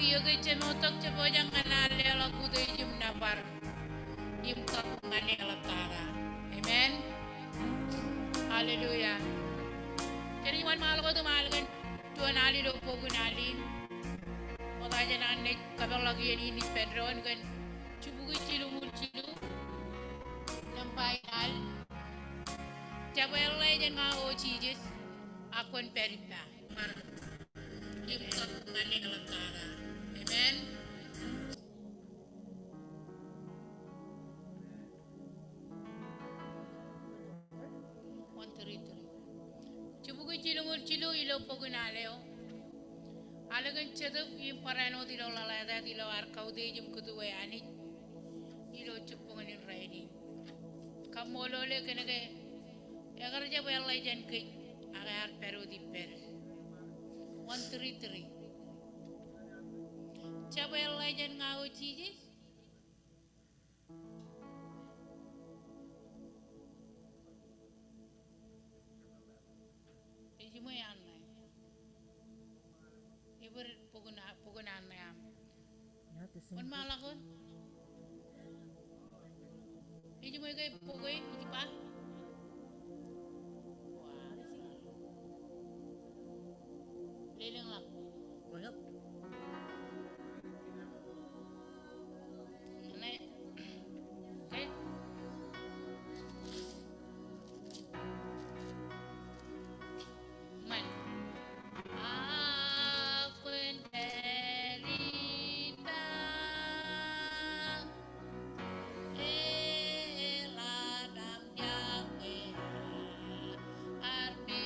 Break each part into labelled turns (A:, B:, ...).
A: Yoga Chenotok Chaboyang Analela Kude Jim Napar Jim Kapunganela Tara. Amen. Hallelujah. Jadi wan malago tu malagan tuan ali do pogun alin. Makanya nanti kabel lagi ini pedron kan cubugi cilu sampai al. Jabel lain ngau cijis akun perita. Jim Kapunganela Tara. Amen. Cubugu cilu ilo pogunaleo. Alagan cedap im parano dilo lalada dilo arkau de jim kutuwe ani. Ilo cupunganin raini. Kamolo le kenege. Agar jab Allah jan ke agar peru di per. 133. Jab Allah jan ngau cijis. Ijimo yan na. Iber pogunan na yam. On malakon. Ijimo kay pogoy ijipa. Lelang lang.
B: Banyak.
A: Okay. Man. Akun perita eladam Yahweh arbincang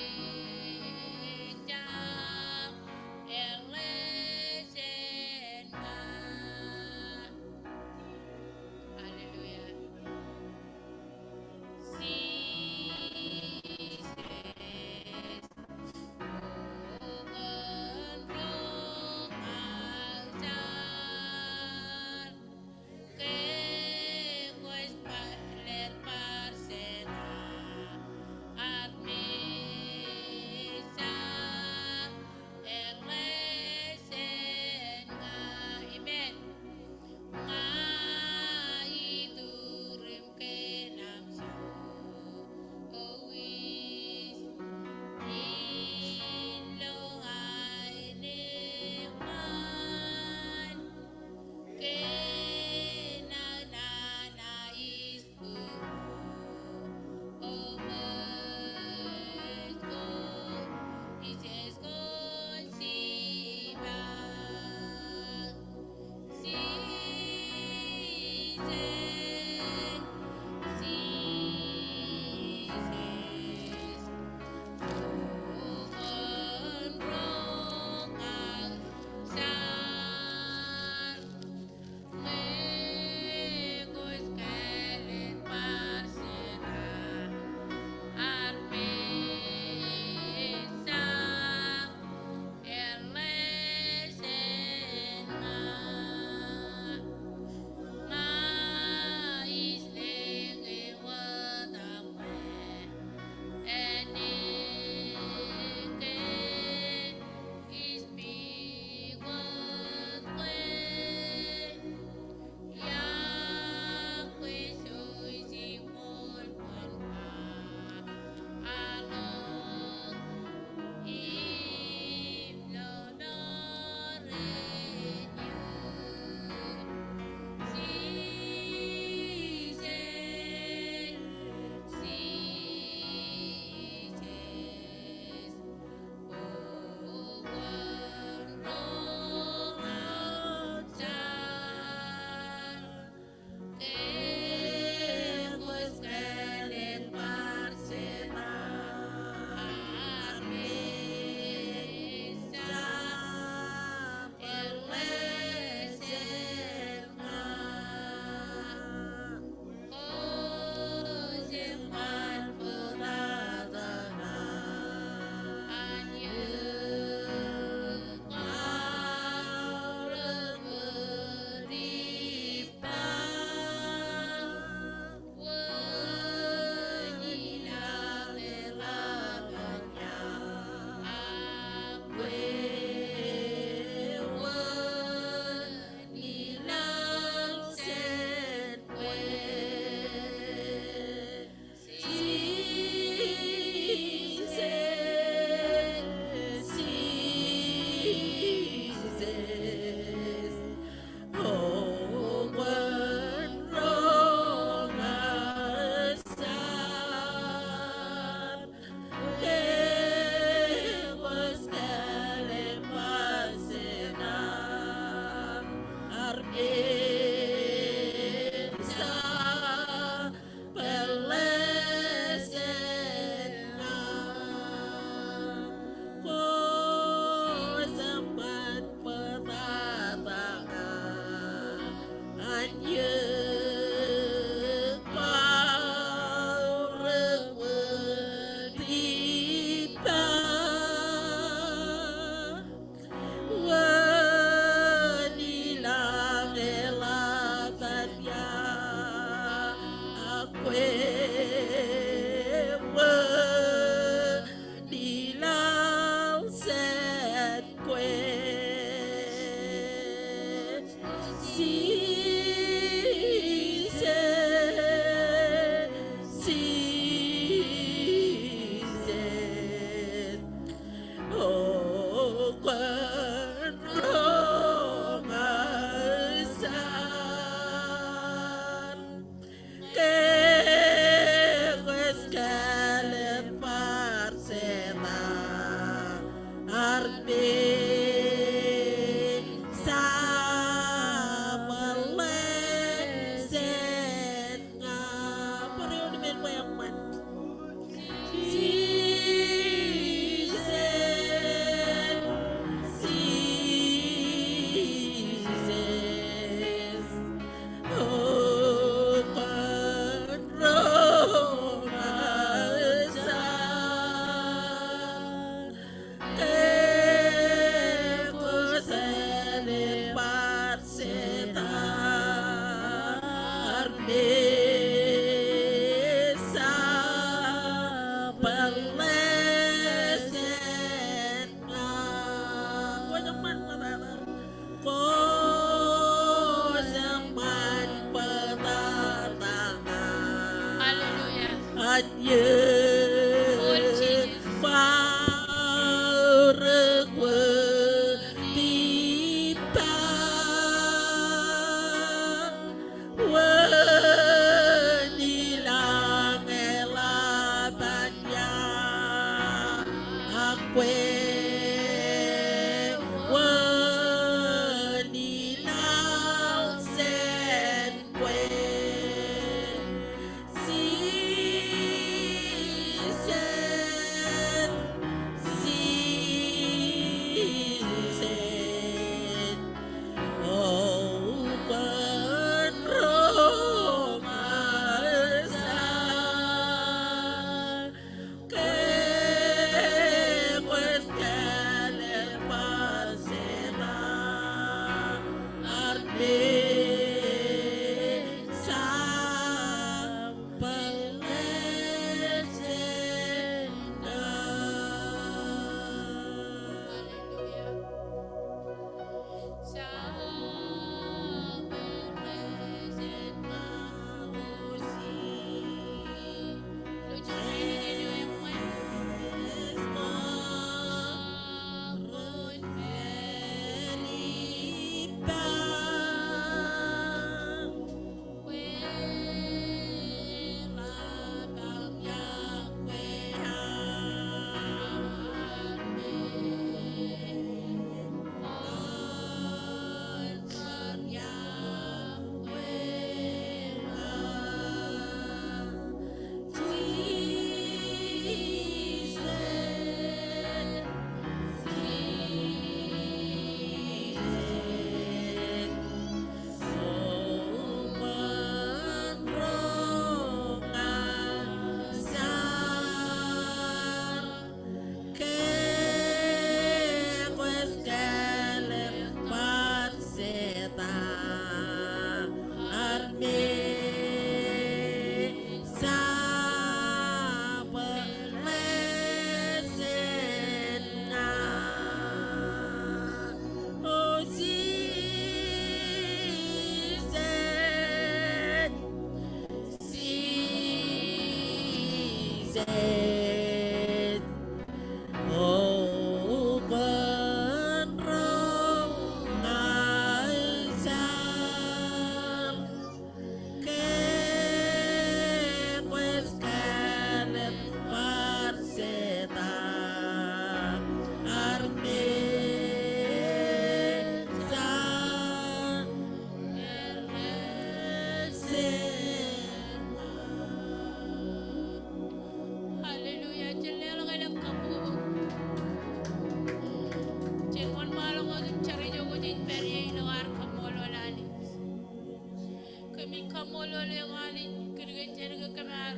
A: kamolole ngani kirgen jerga kamar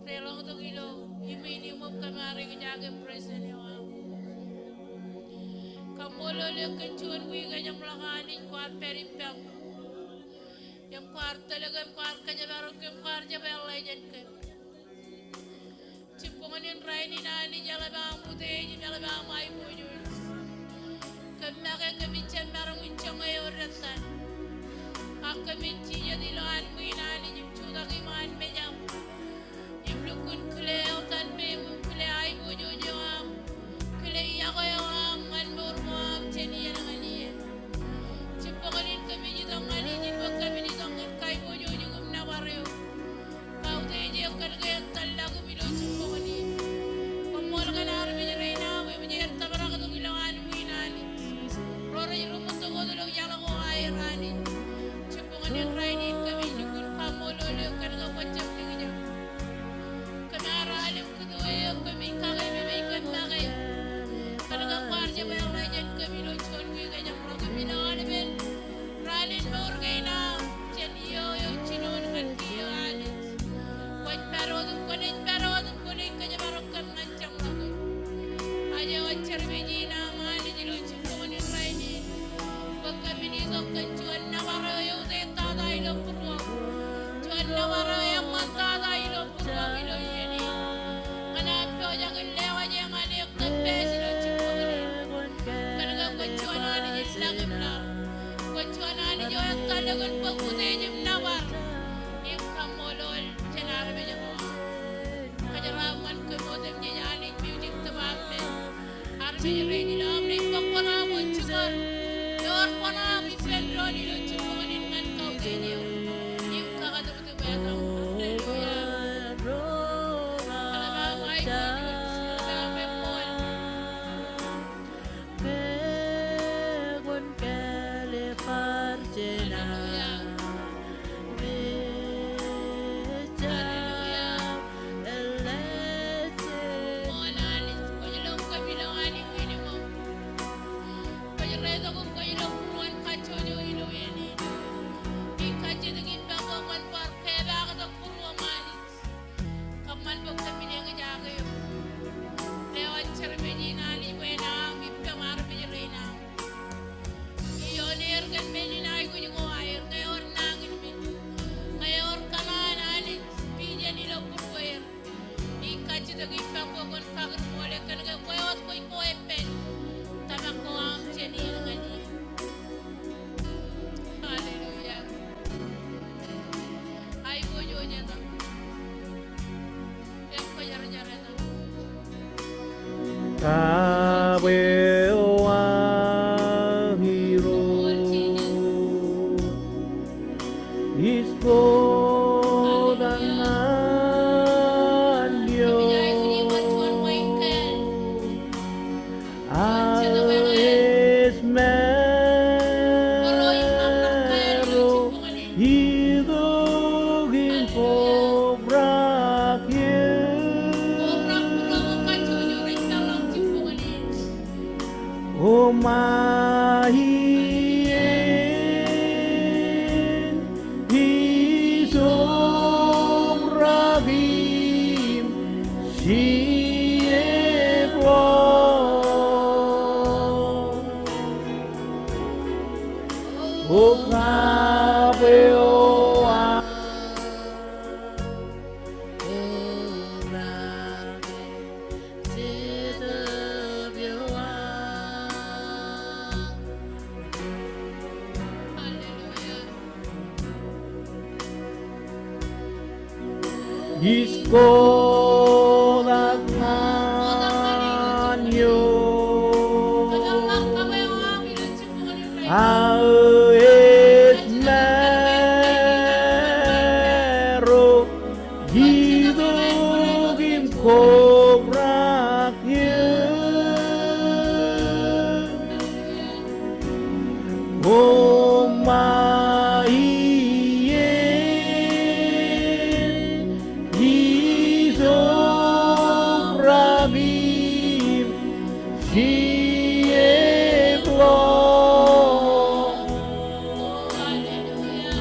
A: relong to gilo imini mom kamar ga jage present ya kamolole kencuan wi ga nyam langani kwar peripam yang kwar talaga kwar kanya baro kem kwar jabel legend ke ciponganin raini nani jala ba mude ni jala ba mai buju kemake kemicen barang uncong ayo resan akamici jadi loan minani jimcuda iman mejam jimlukun kule otan bem kule ai buju jam kule yago yang man burmam ceni yang ani ciponganin kemici dongani jibok kemini dongan kai buju jugum nawaryo kau teje kerja talagu milo ciponganin pemol kanar menyereina we menyer tabarak tu gilangan minani rora rumah tu godolong jalan ko air ani ciponganin raini kami jukun kamolole karga pacam ninginya kanara alim kedua kami kagai bebe kan bagai karga parja bayar rajan kami lo chon we ganya pro kami na alben ralin bor gaina chen yo chinon kan kiyo ani waj parodum konen kanya barokan ngancang lagu aja wajar bejina mani jilo ciponganin raini kami ni gokkan cuan nawaro yo zeta dai lo purwa cuan nawaro yang manta dai lo purwa milo yeni mana po jangan lewa jangan yok tempe silo ciponganin karena kucuan ani jilang imla kucuan ani jo kalagun pagute jim nawar im kamolol janar bejo kajaraman kemodem nyani music tabamne arbi ready lam ni pakona mo chugar yor pona mi fello ni lo ciponganin ngan kau denyo im kaga tu bayam haleluya kalama mai sampai mol haleluya monani konyolong kami lo ani minimum konyolong ko konyolong puruan kacho jo ilo yani ikaje dengin bango kan par keba ka puruan mani kamal bok kami ne ngajaga yo lewat cermeni nani buena mi kamar bijreina iyo ner gan meni nai ko ngo air ngayor nangin mi ngayor kanan ani bijani lo purwer ikaje dengin bango kan kagar mole kan ga koyot ko epen tamak ko am ceni ngani haleluya ai bojo nyata yang ko jar-jare ta
B: Kawewa hiro Isko dengan yo
A: bijay ko ni Juan Michael
B: Esmero hidugin pobrakir
A: orang pulau kacho jo renta lang ciponganin
B: Umahien Hisum Ragim Sieblo Okabeoa
A: haleluya
B: Isko dengan yo
A: kadang kawe ang ilo ciponganin raini
B: Esmero hidugin pobrakir Umahien Hisum Ragim Sieblo
A: haleluya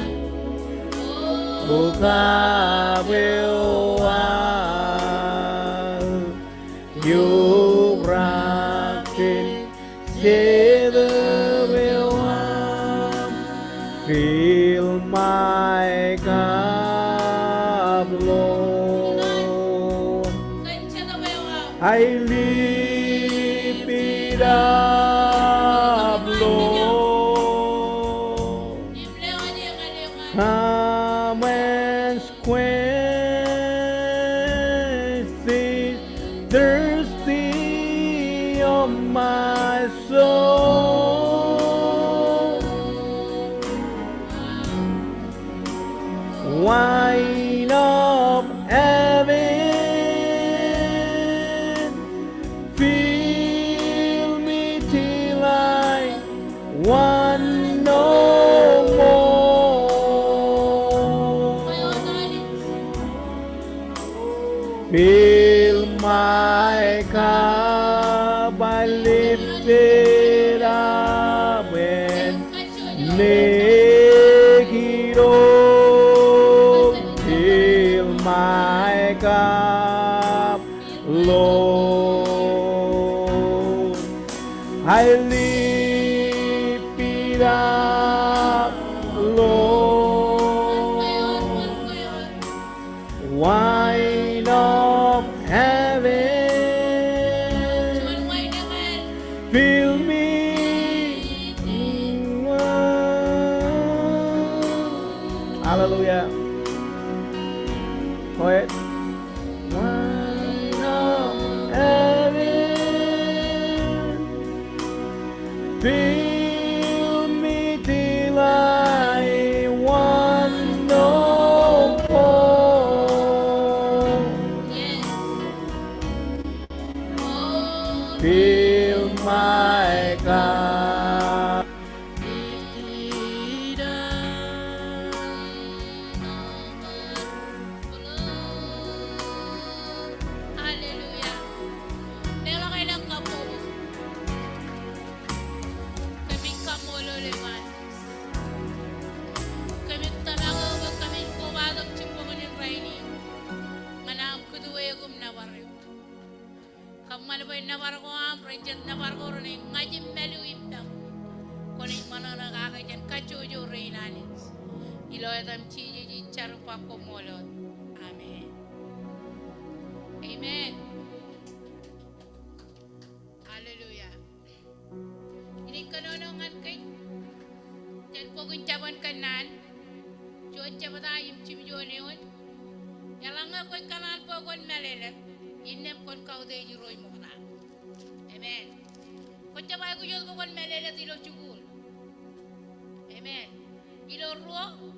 B: Fill my cup, Lord. I lift it up, Lord. Come and quench this thirsty of my soul. Wine of heaven, fill me till I want no more. Fill my cup, I lift it up and make it all. Fill my cup, Lord. I lift it up, Lord. Wine of heaven, fill me. Hallelujah. Poet. Wine of heaven, fill me till I want no more. Fill my cup.
A: Haleluya. Nela kailang kapo. Kami kamulo leman. Kami talaga wag kami kumadog cimbongan ng raini. Manam kedua gum nawario. Kamu boy nawar ko am renjet nawar ko ron ngaji melu impam. Koning manana kakajan kacujo reinanis. Ilo etam ciji carupa komolot. Amen. Amen. Hallelujah. Ini kanonongan kay jan pogun caban kanan. Jon cabata yim cimjoneon. Yalanga koy kanal pogon melelet. Innem kon kaude jiroy mokna. Amen. Ko cabay ko jol ko kon melelet ilo cugul. Amen. Ilo ruo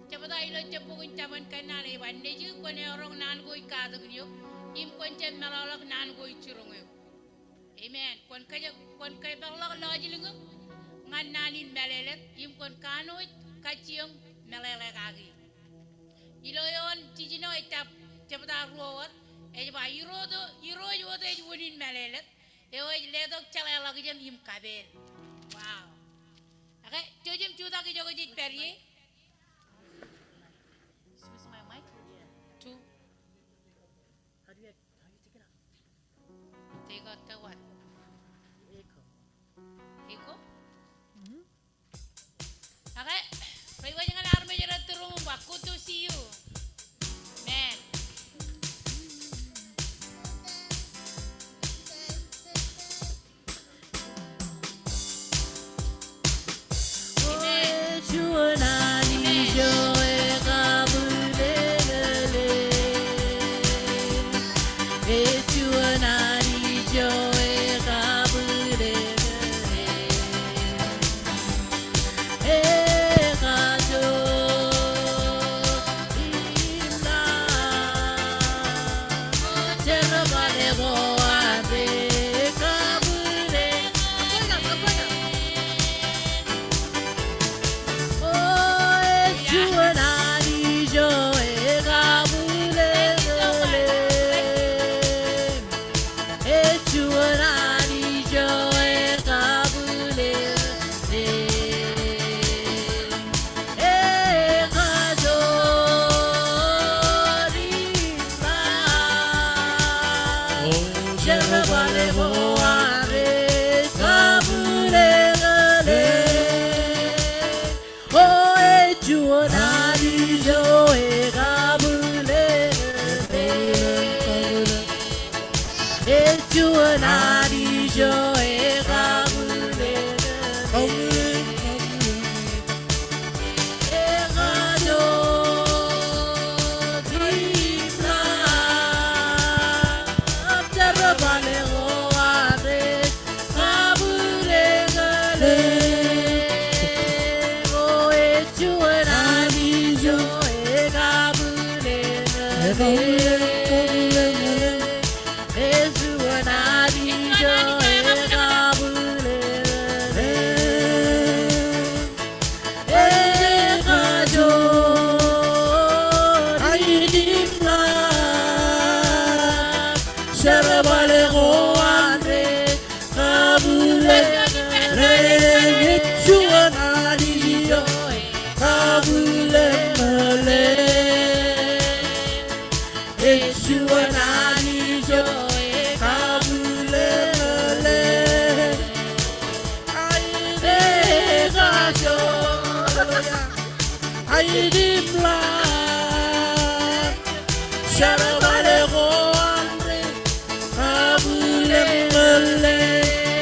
A: cabata ilo cepogun caban kanan e bande ju ko ne orong nan koy kadug yo im kon cem melalak nan koy curung yo. Amen. Kon kay balak lajilingum ngan nanin melelet im kon kanoy kaciong melele kagi. Ilo yon tijino etap cabata ruot e ba iro yo de wonin melelet e o ledok calela gijan im kabel. Wow. Okay, jojim cuta ki jogo jit perye. Is my mic? Two.
C: How do you take it out?
A: Take out the what?
C: Echo.
A: Echo? Okay. Pray wa jangan arme jara turun ba. Good to see you. Man.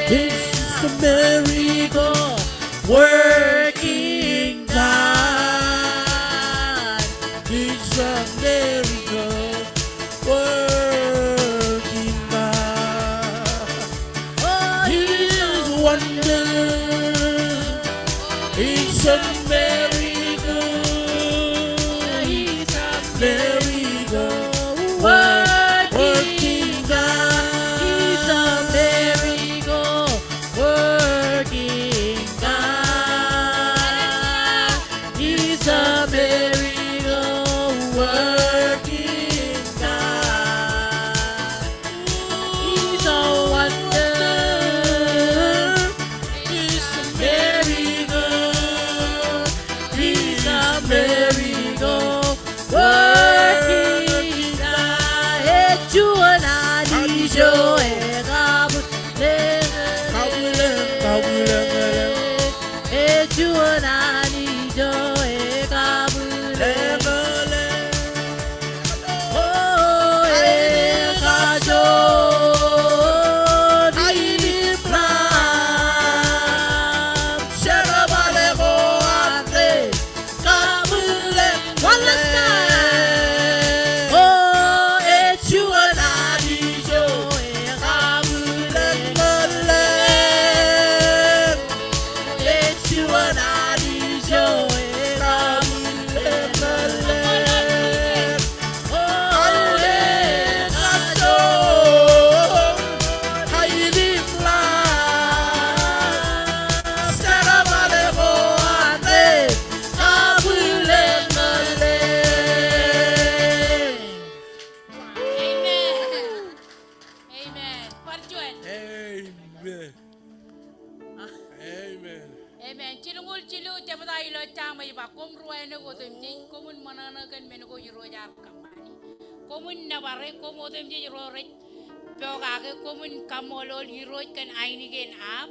B: It's a miracle working God. It's a miracle working God. Oh, His wonder. It's a miracle. It's a miracle working God. It's a miracle working God. He's a miracle working God. He's a wonder. He's a miracle. He's a miracle working God. Hey, Juana, Dijo, Amen. Amen.
A: Amen. Cilungul cilu jabata ilo chama iba komruwa ene go temji komun manana kan men go yiro jar kamani. Komun nabare komo temji yiro re pogage komun kamolol yiro kan aini gen ap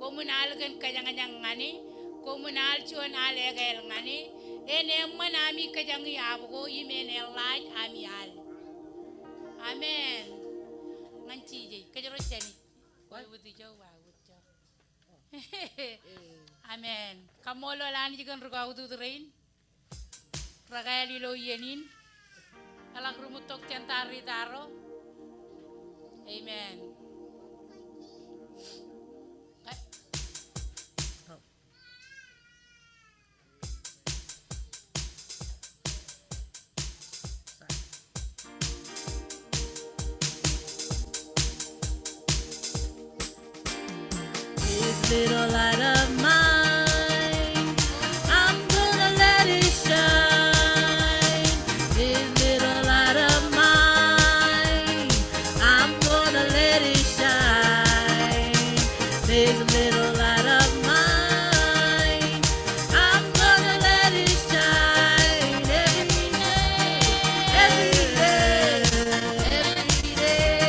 A: komun algan kajang ngani komun al chuan alegel ngani ene manami kajang yabugo imen elaj ami al. Amen. Nganci je kajero jani. Wai buti jau wa butjo. Amen. Kamolo lani jikan ruga udu terain. Ragayali lo yenin. Alang rumutok centari taro. Amen.
B: Little light of mine, I'm gonna let it shine. This little light of mine, I'm gonna let it shine. This little light of mine, I'm gonna let it shine every day, every day, every day.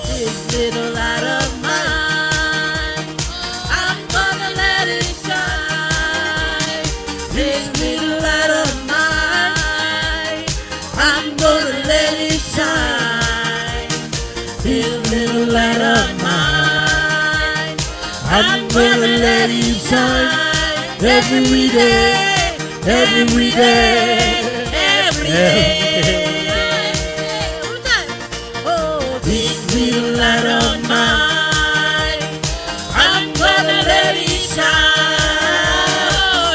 B: This little light of I'm gonna let it shine every day, every day, every day. Oh, this little light of mine, I'm gonna let it shine.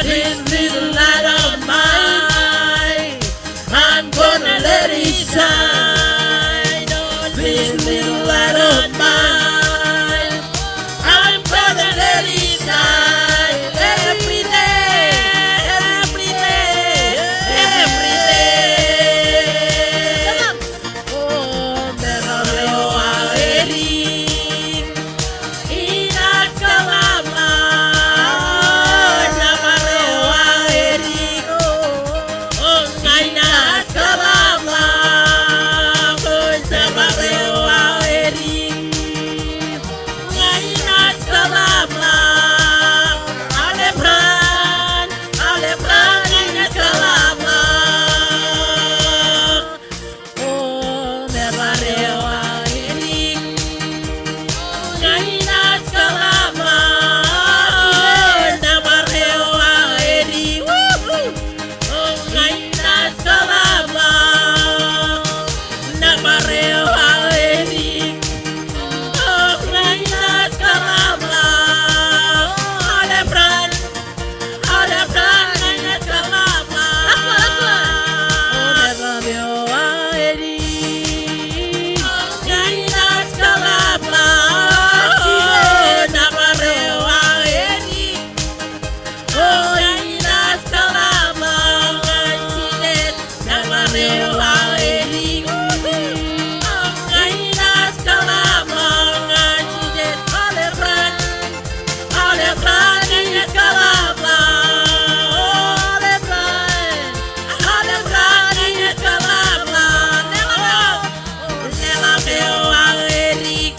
B: This little light of mine, I'm gonna let it shine. Oh, this little light of mine, I'm gonna let it shine every day, every day, every day. Oh, meraheo aerin, inat kalama, namareo aerin, oh, inat kalama, oh, namareo aerin, inat kalama, alebran, inat kalama. Oh, meraheo aerin, inat kalama, namareo aerin, oh, inat kalama, namareo aerin, oh, inat kalama, alebran, inat kalama. Oh, meraheo aerin, inat kalama, namareo aerin, oh, inat kalama, namareo aerin, oh, inat kalama, alebran, inat kalama, oh, alebran, inat kalama, nelameo aerin,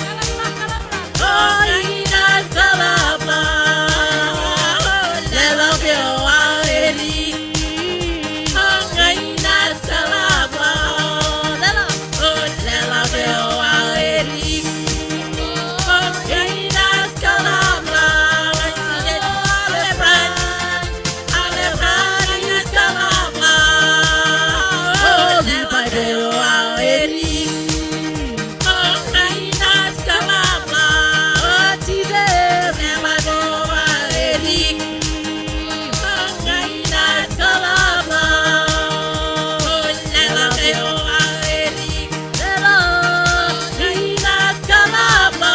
B: oh, inat kalama, nelameo aerin, oh, inat kalama, oh, nelameo aerin, oh, inat kalama, alebran, inat kalama, oh, nelameo aerin, oh, inat kalama, oh, Jesus, nelameo aerin, oh, inat kalama, oh, nelameo aerin, inat kalama,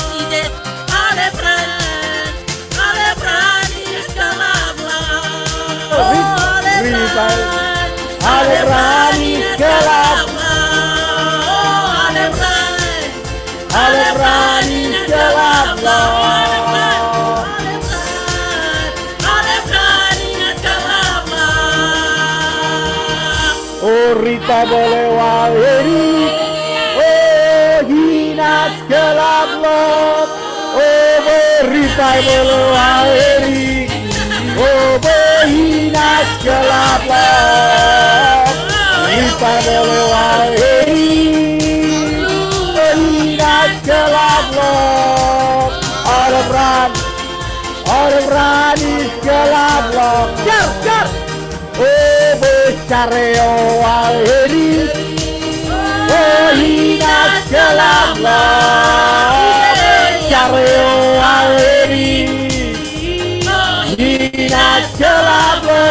B: Jesus, alebran, inat kalama, oh, alebran, inat kalama, oh, alebran, inat kalama, alebran, inat kalama. Oh, Rita Bolewaheri, oh, Hinat Kelablo, oh, Rita Bolewaheri, oh, Hinat Kelablo, Rita Bolewaheri, oh, Hinat Kelablo, Alebran, is Kelablo, jar. Oh, besareo aheri, oh, hinat kelablo, besareo aheri, hinat kelablo,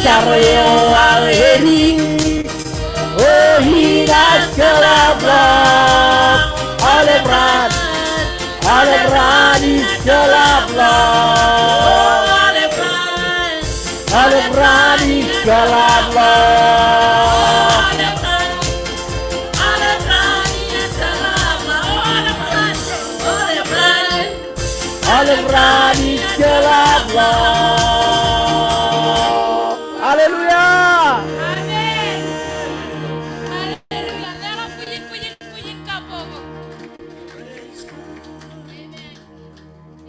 B: besareo aheri, oh, hinat kelablo, alebran, is kelablo. Alebran is kelablo. Alebran is kelablo. Haleluya.
A: Amin. Haleluya. Nero pujit kapogo. Amen.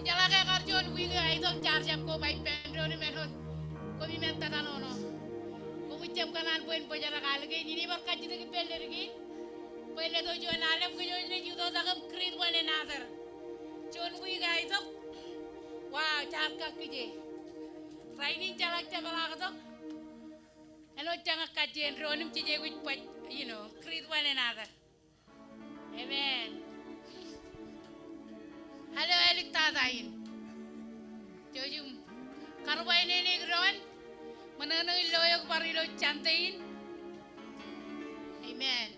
A: Jala kay karjon winga ito charge ko may pendro ni menon. Ko mi men tatanono. Ko muccem kanan poin pojara kalge ni barka jide ki pelle rigi. Pelle to jo nalem ko jo ne judo dagam krit wane nazar. Jon charka kije. Raini jalak jabala kato. Ano janga kajen ronim cije which but create one another. Amen. Hello elik tadain. Jojum. Karwain ini gron. Menenui loyok parilo cantain. Amen.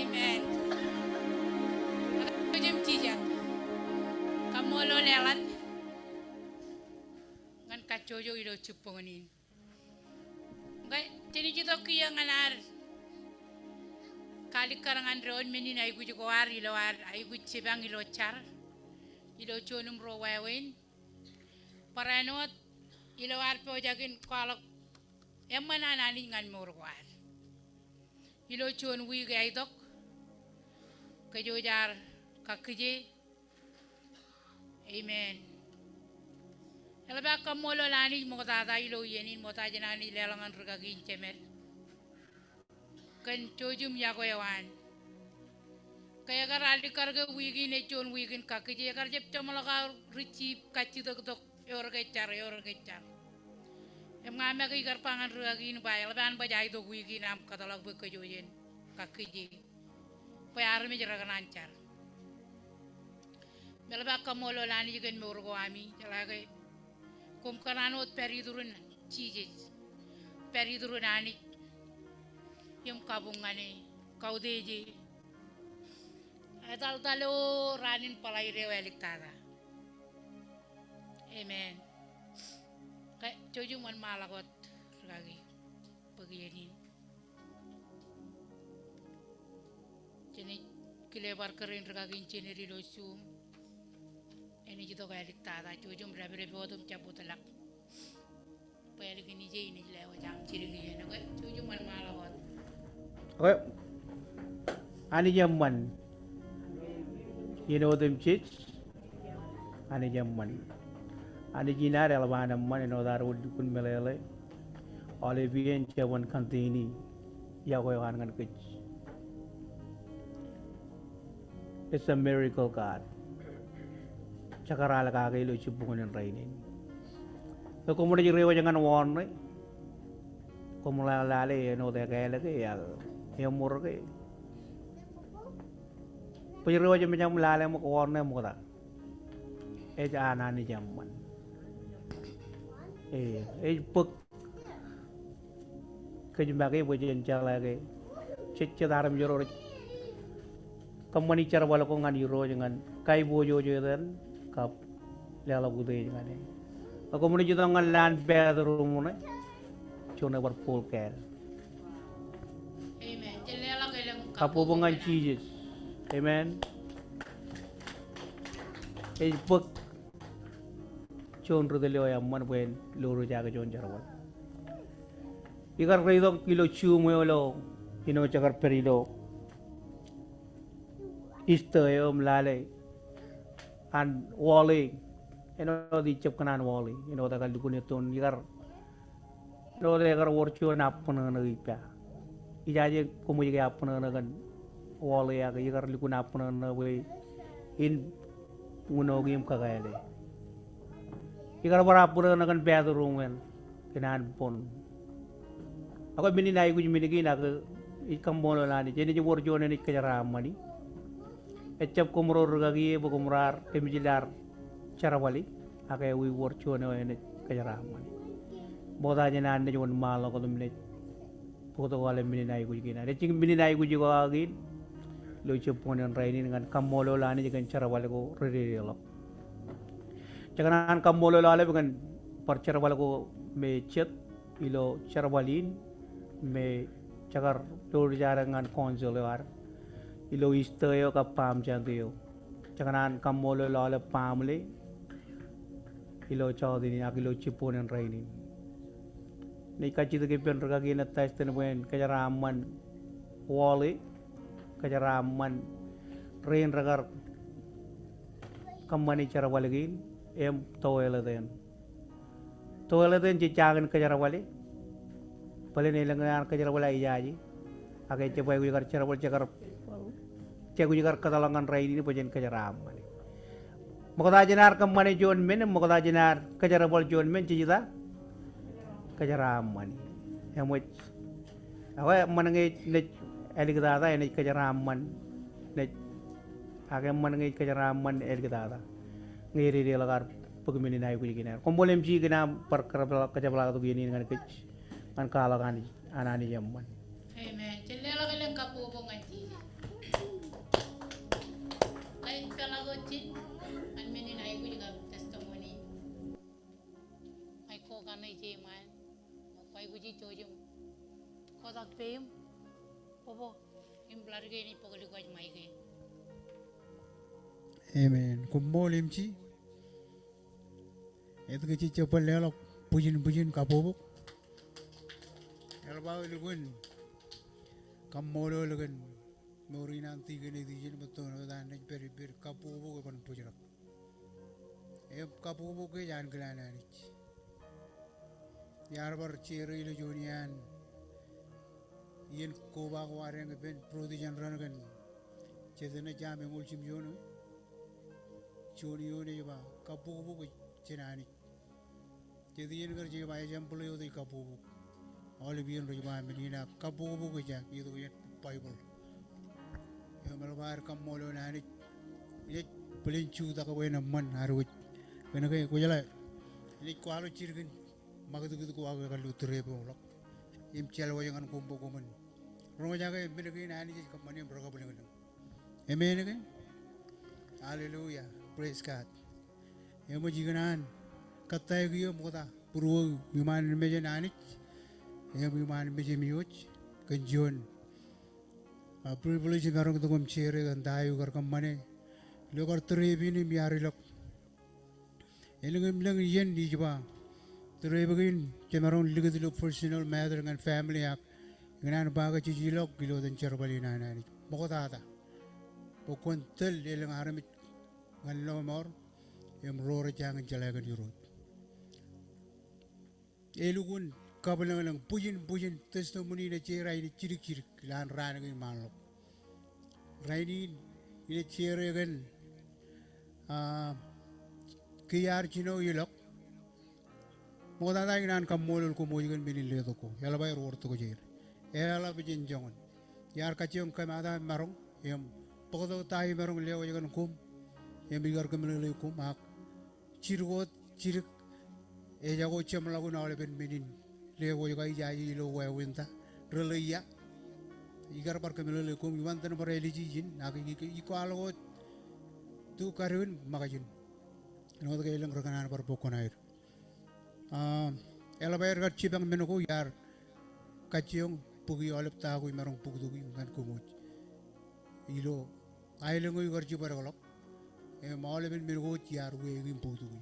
A: Amen. Jojum cijak. Kamu lo lelan. Ngan kacojo ilo cuponganin. Ngai tini kita kaya nganar. Kali karangan ron menin ay gujo war ilo war ay gujo cibang ilo char. Ilo chonum ro wawen. Paranot ilo war po jagin kalak emman anani ngan mor war. Ilo chon wi gay dok. Kajo jar kakije. Amen. Elba kamolo lani mo tata ilo yenin mo ta janani lelangan regagin cemer. Kan cojum ya goyawan. Kaya karali karga wigi ne chon wigin kakije kar jep chamalaga rici kaci dok dok yor kecar. Em ngame kay karpangan regagin bayal ban bajai dok wigi nam katalag bekajoyen kakije. Payar mi jara kanancar. Melba kamolo lani jigen morgo ami jalage kum kananot peridurun cijes peridurun ani yum kabungane kaudeje adal talo ranin palai rewelik tada. Amen. Kay jojuman malakot lagi begini. lebar kering ragin cheneri lo sum. Ini juga kayak diktata cujum berapa bodum cabut telak. Payah gini je ini lewat jam ciri gini nak cujum man malawat.
B: Okay. Ani jamman. You know them chits? Ani jamman. Ani jinar elbana man you know that would kun melele. Olivian chawan kantini. Yahweh kan kich. It's a miracle God. Cakara laka kailo chubungan yang rainin. Kemudian jirewa jangan warna. Kemudian lale no de kaya lagi ya murah ke. Jirewa jangan lale mau warna mau kata. Anani jaman. Pek. Kejumbake bujen lagi. Cecet haram joror. Kemani cara walaupun ngan euro jangan kai bojo dan kap lala bude jangan ni. Aku muni juta ngan land bedroom ni, cuma berpul ker.
A: Amen. Jelela kelang
B: Kapu bungan cheeses, amen. Pek cuma rute leo yang mana pun luru jaga cuma jarawal. Ikan kaido kilo cuma lo, cakar perido. Easter lale and wali di cep kanan wali takal dukun itu igar igar worchu napuna na ipa ijaje kumu jige apuna na kan wali ya igar dukun apuna na we in uno gim kagale igar barapuna na kan bedroom wen kinan pon ako mininay ko minigi na ikam bono lani jeni je worchu ne kajara mani Ecap kumror gagi bu kumrar kemijilar cara wali akai wi worcho ne ene kajaraman boda jena ande jon malo ko dumne foto wale mini nai gujina de cing mini nai guji ko agi lo ceponen raini dengan kamolo lani dengan cara wale ko rere lo jangan kamolo lale dengan par cara wale ko me chet ilo cara walin me cagar dor jarangan konsole war ilo istayo ka pam chantiyo jangan kamolo lale pamle ilo chaudini akilo chiponen raini ni kacito ke pen raga gina tasten wen kajaraman wali kajaraman rain ragar kamani cara walagin em toileten cicagan kajara wali pale nilangan kajara wala ijaji akai cepai gue cara wal cakar cek gue katalangan raini pajen kajaraman Makota jenar kamane John men, makota jenar kajara bol John men cita kajaraman. Yang muat, awak menangi net elik data ini kajaraman net, agak menangi kajaraman elik data. Ngiri dia lagar pegimini naik kuji kena. Kombolem ji kena perkara kajabla tu gini dengan kecil, kan kalau kan anani zaman.
A: Amen. Jelela kelang kapu ngaji. Lain kalau gocin. Man, pai guji chojum, kau tak payem, popo, implar gini pokoknya kau mai gini.
D: Amen. Kumol imci. Itu kecil cepat lelok pujin kapobok. Elbau lugun. Kamolo lugun. Muri nanti gini dijin betul dan nek beri kapobok kan pujirak. Kapobok ke jangan kelana ni. Yar bar ciri lu junian, yen koba kuareng ben prodi janran kan, cedena jam engul cim jono, joni joni ba kapu kapu cenani, jadi yen kerja ba jam puluh itu kapu, Olivian rujma menina kapu kapu kerja itu yen Bible, yang melabar kamolo nani, ini pelincu tak kau yang man haruj, kena kau jalan, ini kualu cirkin. Maka tu ko aga kalu trebe olak im chelwa jangan kumpo kuman roma jaga benegi nani je kamani broga benegi amen ke hallelujah praise God emo jiganan katay giyo mota purwo biman meje nani emo biman meje miyoch kanjon privilege merong tu kum chere kan tayo kar kamane lo kar trebi ni miari lok elengem leng yen di jba trebegin cemerong ligat lo personal matter dengan family ak ngan baga ci lok gilo den cerbali na ni bokota ta pokon tel eleng haramit ngan lo mor em rore jang jalaga di rot elugun kabelang puyin testimoni na cera ini cirik lan ran ngi malok raini ini cera kan kiyar cino yilok moda da ngan kam molul ko moyigan binin le ko yala bay ror to ko jer yala bijin jongon yar ka ciong kam ada marong em podo tai marong lewo yigan kum em bigar kam le kum mak cirgot cirik e jago cem lagu na ole ben binin lewo yiga jayi lo wa winta relaya igar par kam le kum yuan tan par eliji jin nagi iko algo tu karun magajin no ga ilang rakanan par bokonair ela bayar gat cibang menuko yar kaciong pugi olep tagu marong pugdugi ngan kumut ilo ailengo igar cibar golok e maule ben menuko yar we gim pugdugi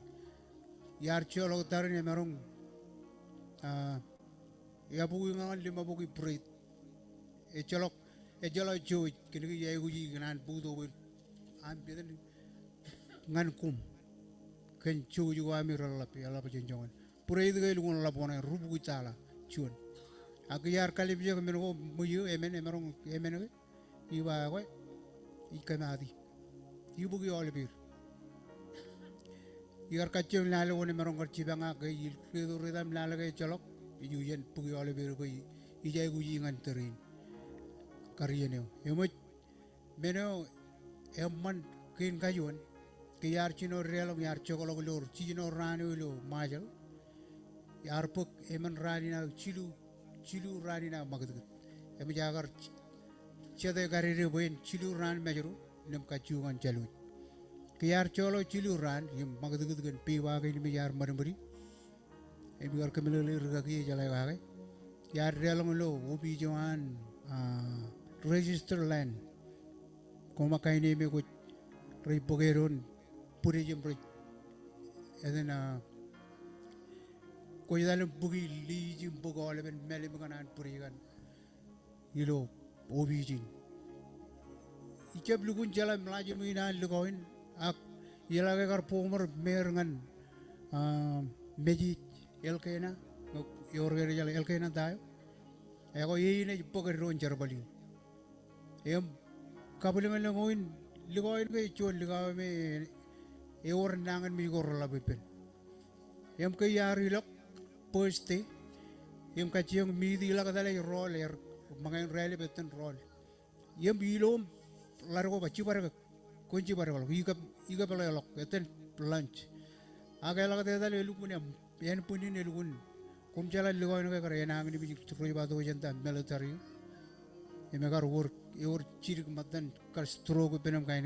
D: yar ciolo tarin marong ya pugi ngan lima pugi prit e colok e jolo cuy kini ya guji ngan pugdugi am beden ngan kum ken cuy juga amir lapi ala pajenjongan pura itu gaya lungon lapona rubu kucala cuan aku yar kali bija kemen ko muyu emen emerong emen ke iba ko ikan adi ibu ki olibir yar kacung lalu ko emerong kerci banga ke itu redam lalu ke colok iu yen pugi olibir ko ijai guji ngan terin karya emot meno emman kin kajuan ke yar cino relong yar cokolok lor cino ranu lo majal yar puk eman rani na cilu rani na magad em jagar cede garire boyen cilu ran majuru nem ka ciungan jalu ke yar colo cilu ran yim magad gen piwa ga ni yar marmari em yar kemele rga ki jala ga yar relong lo obi joan register land koma kaini me ko rei pogeron puri jim pro edena ko yadal bugi li jim bugo le ben mele nganan puri gan yilo obijin ikeb lugun jala mlaji mina lugoin ak yala ga gar pomor mer ngan meji elkena yorger jala elkena dayo ego yine poger ron jarbali em kabule ngoin lugoin ke chon lugaw me eor nangan mi gor la bepen em ke yari lok poste em ka chiong mi di la kadale rol er mangai rele beten rol em bilom largo bachi barga kunci barga iga pala lok beten lunch aga la kadale dale lu punya yen punin elun kum jala lugo no ka re nang ni bi troi ba do jenta military em gar work eor chirik matan kar stroke benam kain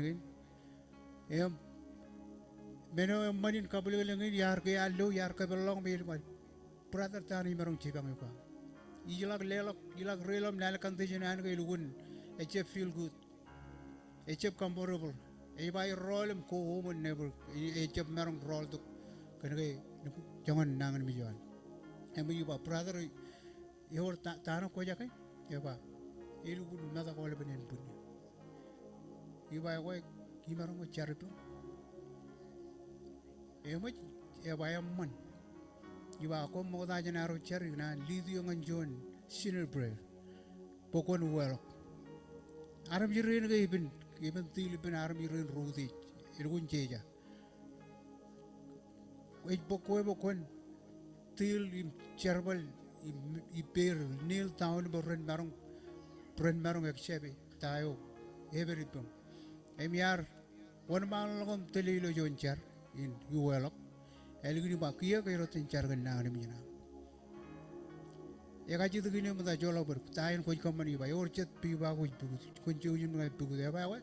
D: em meno manin kabule lengi yar ke allo yar ke belong bil mal brother tani marong cibang ko ilag lelok ilag relom nal kan tejenan ke lugun e feel good e comfortable e bay rolem ko mon never e marong roll to kan ke jangan nangan mi jan em yu ba brother yor ta no ko jakai ya ba e lugun nada ko le benen pun yu ba ko ki marong charito emot e bayam man iba ko mo da janaro cherry na lidio nganjon sinner prayer pokon well aram jirin ga ibn til ibn aram jirin rudi irgun jeja wej bokon til im cherbal i per nil town borren marong ekchebe tayo everything emyar one man lagom telilo jonchar in yuelok elgini ba kiya kay rotin chargan na ni mina ya gaji tu gini mata jola ber tayin ko company ba yor chet pi ba ko ko jujun ngai pu de ba wa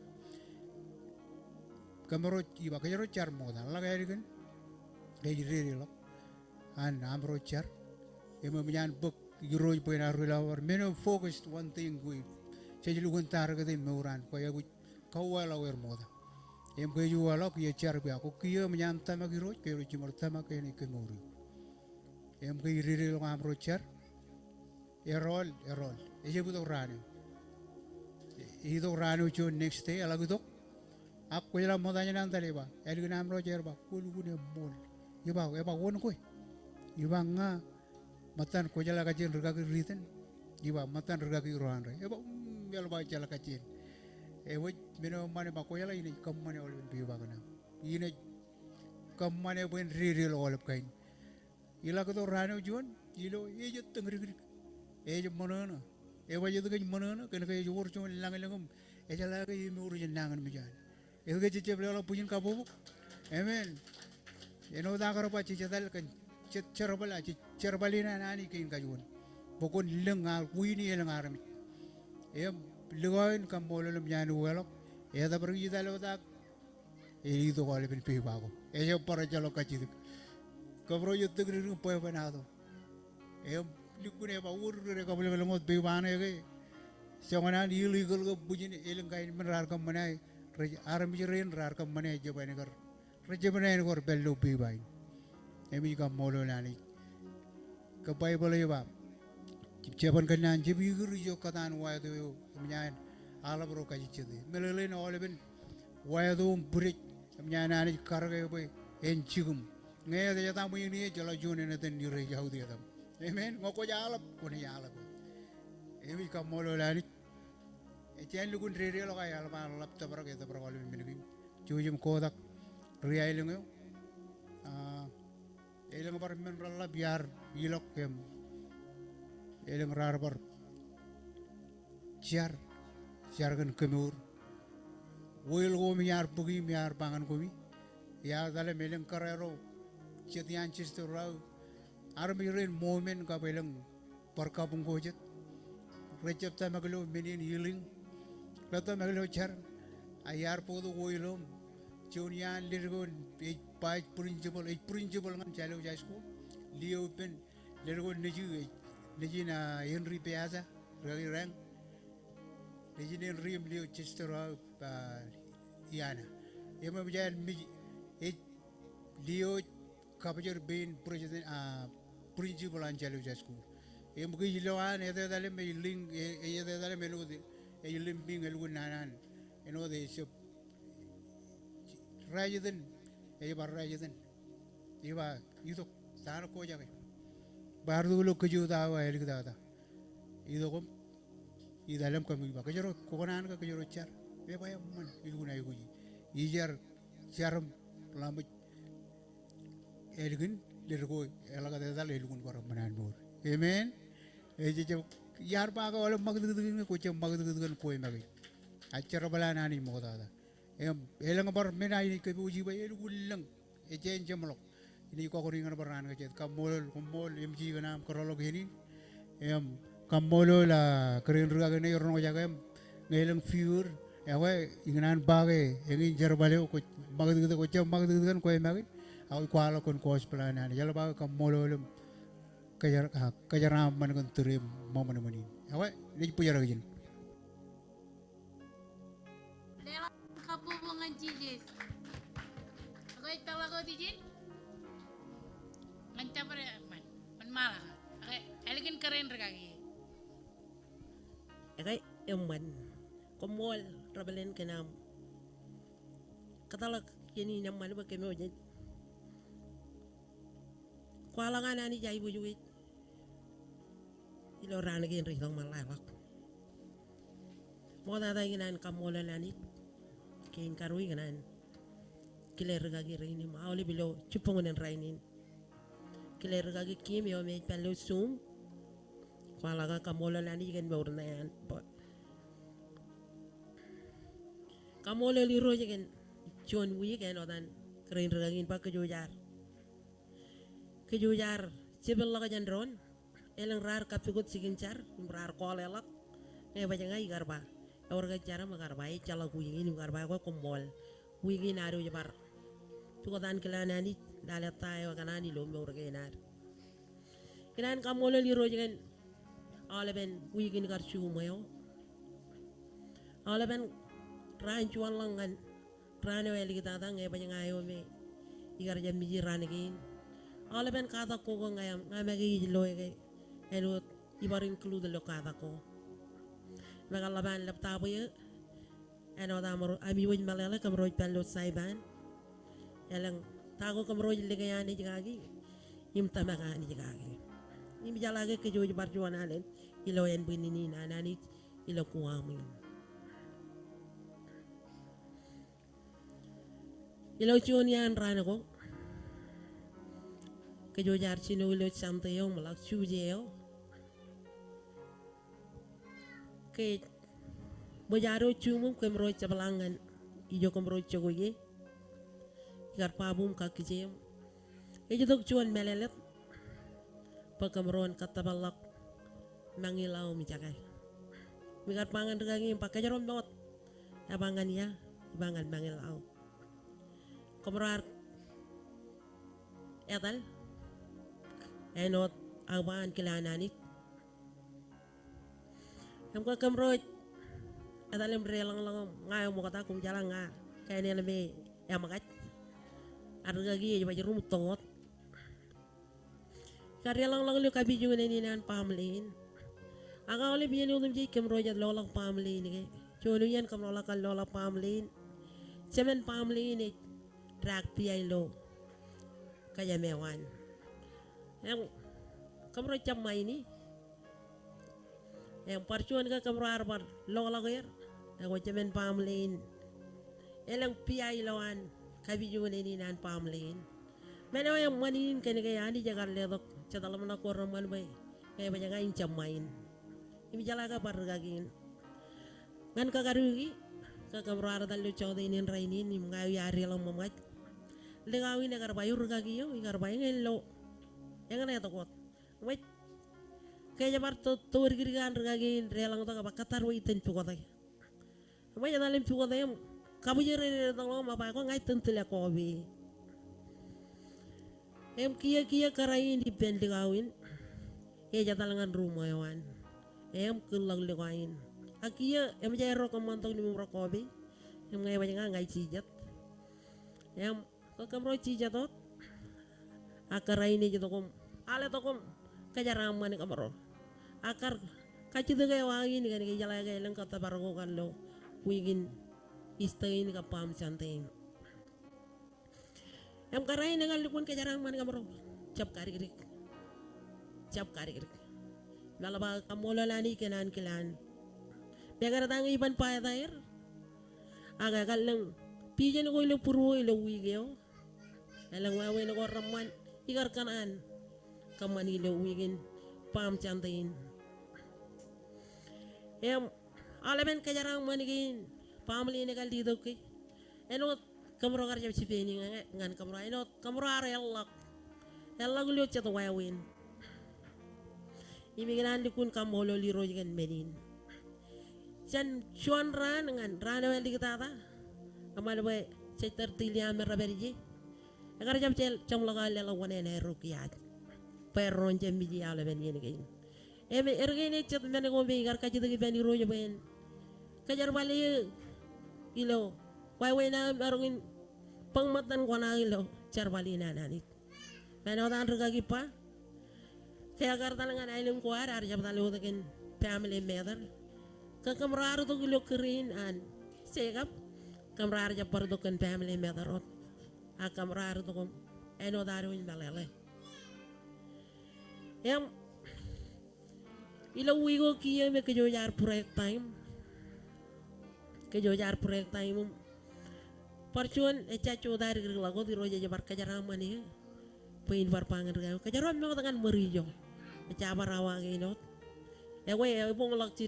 D: kamero iba kay ro char moda la ga rigen gay re lo an amro char emo minyan book yuro po na rula or meno focused one thing we jadi lugun tar ke tim meuran ko ya kau wala wer moda em ke ju wala ku ye char bi aku kiye menyanta ma giro ke ru cimor tama ke ni ke muri em ke riri lo ngam ro char erol e je buto rani e do rani chu next day ala gutok aku jela modanya nanta leba el gunam ro cher ba kulu gune mol ye ba won ko ye ba nga matan ko jala ka jen rga ke riten ye ba matan rga ke rohan re ye ba yal ba jala ka jen e wo mino mane ba ko yala ini kam mane ol bi ba kana ini kam mane ben riri lo ol kain ila ko do rani jon ilo ye je tengri e je monana e wa je de monana ken ke je wor chon lang langum e jala ke mi ur je nangan mi jan e ke je belo puyin ka bobu amen eno da karo pa ci dal kan cerbala ci cerbalina nani kin ka jon bokon lenga wini el ngarami e legoin kam bololum nyani welo e da bari dalo da e do gole bin pe bago e je para jalo ka ci ko bro yo tegri po banado e likune ba ur re ka bole ngot be bane ke songana illegal go bujini eleng kain menar kam manai aram jiren rar kam manai je bane gar reje bane gor bello be bain emi kam molo lani ke bible yo ba ceban kan nan je bi gur yo katan wa do yo mnyan ala bro ka ji chede melele no ole ben wa do burik mnyan ani karga yo be en chigum nge de ta mu ni jalo jone ne ten ni re yaudi adam amen ngoko jalap ko ni jalap emi kam molo lani e chen lugun re lo ka yal ba lap ta bro ke ta bro wal min gi jujum ko dak riai lengo eleng bar men ralla biar ilok kem eleng rar bar ciar kan kemur woil go miar pugi miar pangan ko mi ya dale meleng karero chetian chisto rau armiren moment ka beleng perkabung gojet recep ta maglo menin healing kata maglo char ayar podo woilom junian lirgon principal ngam chalo high school leo pen lirgon neji na Henry Piazza ragi rang neji ne rim leo chester iana ema bijan mi leo kapajer ben president principal an chalo high school em gi loan ede dale me link ede dale me lo de limping elgun nanan eno de rajudan bar rajudan iba itu sana ko jaga bar dulu keju tawa el kita itu kom i dalam kami ba kejero kokonan ka kejero char be bayam man ilu na yuji ijar charam lamit elgin lergo elaga de dal elgun bar manan bor amen eje yar ba ga wala magdudun ko che magdudun ko magi achara balana ni moda em elang bar mena ini ke uji ba elu gulang e jen jamlok ini ko ko ringan baran ke jet kamol mg ganam korolog ini em kamol la keren ruga ne yorno jaga em ngelang fiur ya we ingnan bage engin jarbale ko magdu ko che magdu kan ko magi aw ko ala kon ko plana ni jala ba kamol kajaram man kon turim momon mani ya we ni pujara gin
A: Kapubungan jijis. Ako'y talaga di jin. Nganta pa rin man. Manmala. Okay. Elegant ka rin ragagi.
C: Ekay eman komol rabelen kenam katalak yeni naman ba kemo jen kwala nga nani jay bujuit ilo rana gen ritong malawak mo da ginan kamola nani kin karui ganan kiler gagi rini ma oli bilo chupongon rainin kiler gagi kimi o me palo sum kwala ga kamola nani gen bawr na yan kamola liro gen John wi gen odan keren ragin pa kejujar sibel la jan ron eleng rar kapikut sigincar rar kolelak me bajangai garba orga cara magarba e chala kuyi ni garba ko komol wigi naru jabar tuko dan kelanani dale tayo kanani lo me orga nar kinan kamolo liro gen aleben wigi ni garchu mayo Oleh ben ran cuan langan rane weli kita tang e banyak ayo me igar jam biji rane kin. Oleh ben kata ko ko ngayam ngamagi lo e eno ibarin include lo kata ko. Magalaban lap tabo ye eno damro ami waj malala kamroj pen lo saiban. Yalang tago kamroj ligayani jigagi im tamagani jigagi. Im jalage ke joji barjuan alen ilo en binini nanani ilo kuamin. Ilo chunian rana ko ke jojar chino ilo samte yo malak chuje yo ke bojaro chumum ke mro chabalangan ijo ko mro chogoye gar pabum ka kijem e jodok chuan melelet pa kamron katabalak mangilaw mi jagay mi gar pangan regagi pa kajaron not abangan ya ibangan mangilaw kamrar etal enot awan kilananit kam ka kamroj etal emre lang ngayo mo kata kum jalang nga kaya nila me yamakat argagi ya bajar rumut tongot karya lang lu kabi juga ni nan pamlin aga oleh biyan ulum jay kamroj at lolang pamlin ni chuno yan kamrola kan lola pamlin semen pamlin ni drag piyay lo kaya mewan yang kamroj camay ni yang parchuan ka kamrar bar lola ger ako semen pamlin elang piyay lawan kabi juga ni nan pamlin mana yang manin kene kaya ani jagar ledok cadalam na korang man bay kaya banyak ngain camain imi jalaga pargagin ngan kagarugi kakamrar dal lo chawda inin rainin nim ngawi ari lang mamat lengawin agar bayur gagiyo igar bay ngelo yang na tokot wait kaya jabar to girigan regagin relang to kapakatar wa iten chukotay may dalim chukotay kamu jere tolong apa ko ngai tentu la kobi em kia karain di pendegawin e jatalangan rumah yawan em kulang lewain akia em jaya rok mantong di mumra kobi em ngai banyak ngai cijat em ko kamro cijatot akarain ni jatokom ale tokom kajaram ni kamro akar kacitu gaya wangi ni kan jala gaya leng kata bargo kan lo wigin istain ka pam santain em karai nengal lukun ke jarang man kamro cap kari lalaba kamola lani kenan kelan begar tang iban pa dair aga kaleng pijen ko ilo puro ilo wigyo elang wawe no raman igar kanan kaman ilo wigin pam santain em alamen ke jarang manigin family ni kal dito ke enot kamro karja sipeni ngan kamro enot kamro are elak liot chato wawin imigilan dikun kamolo liro jigan menin chan chuan ran ngan rana wel dikata amal we seter tilia meraberji agar jam cel cham laga lela wane ne rukiat peron jam biji ala ben yen ke eme ergene chat men ko be gar ka jitu ben rojo ben kajar bali ilo wai na marungin pangmatan ko na ilo charbali na nanit pero tan regagi pa kaya gar talangan ailum ko ar jab talu takin family mother ka kamrar to ilo krin an segap kamrar jab par to kan family mother ot a kamrar to kom eno daru in balele em ilo wigo kiye me ke jojar project time ke jojar project time parchuan chacho dari lago di roja jabar kajarama ni pain barpangan gayo kajaram mo tangan merijo chabar awa ginot e we e bong lak ci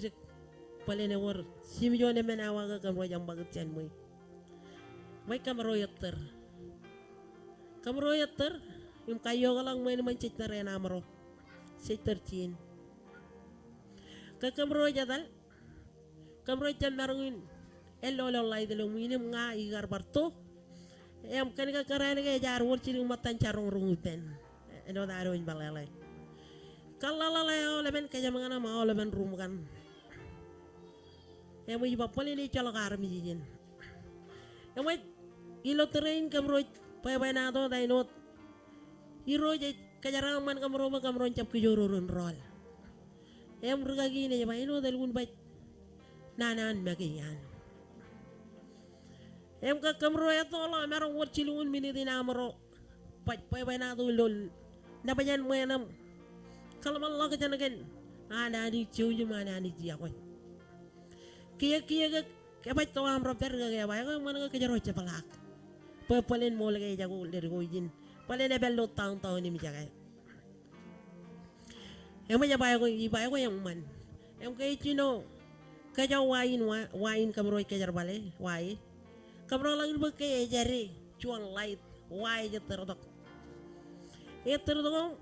C: palene wor simjo ne men awa ga kam rojam bagat chan moy may kamro yatter yung kayo ka lang may naman chit na rin amro si 13 kakamro jadal kamro chan marungin elolo lay dalo minim nga igar barto em kan ka karane ga jar wor ci matan charong rungupen eno daro in balale kalala layo leben kaya mangana ma leben rum kan Em mo iba pala ni chalak army jin. Em mo ilo train kamro pa na to dai not. Hero je kajaraman kamro cap kujurun rol. Em ruga gini ba ino dalun ba nanan magiyan. Em ka kamro ito la merong wat cilun miniti namro. Pa na to lol. Nabayan mo yanam. Kalaman lang ka dyan again. Ni ciu mana ni dia ko. Kia ka ba to am roper ga ga ba ko man ka jaro cepalak. Palen mo lagay jago dari ko jin. Palen na bello taong ni mi jaga. Em ya ba ko yang man. Em kay chino ka jaw wain kamroy ka jar bale wai. Kamro lang ba kay jari chuang light wai je terdok. Terdok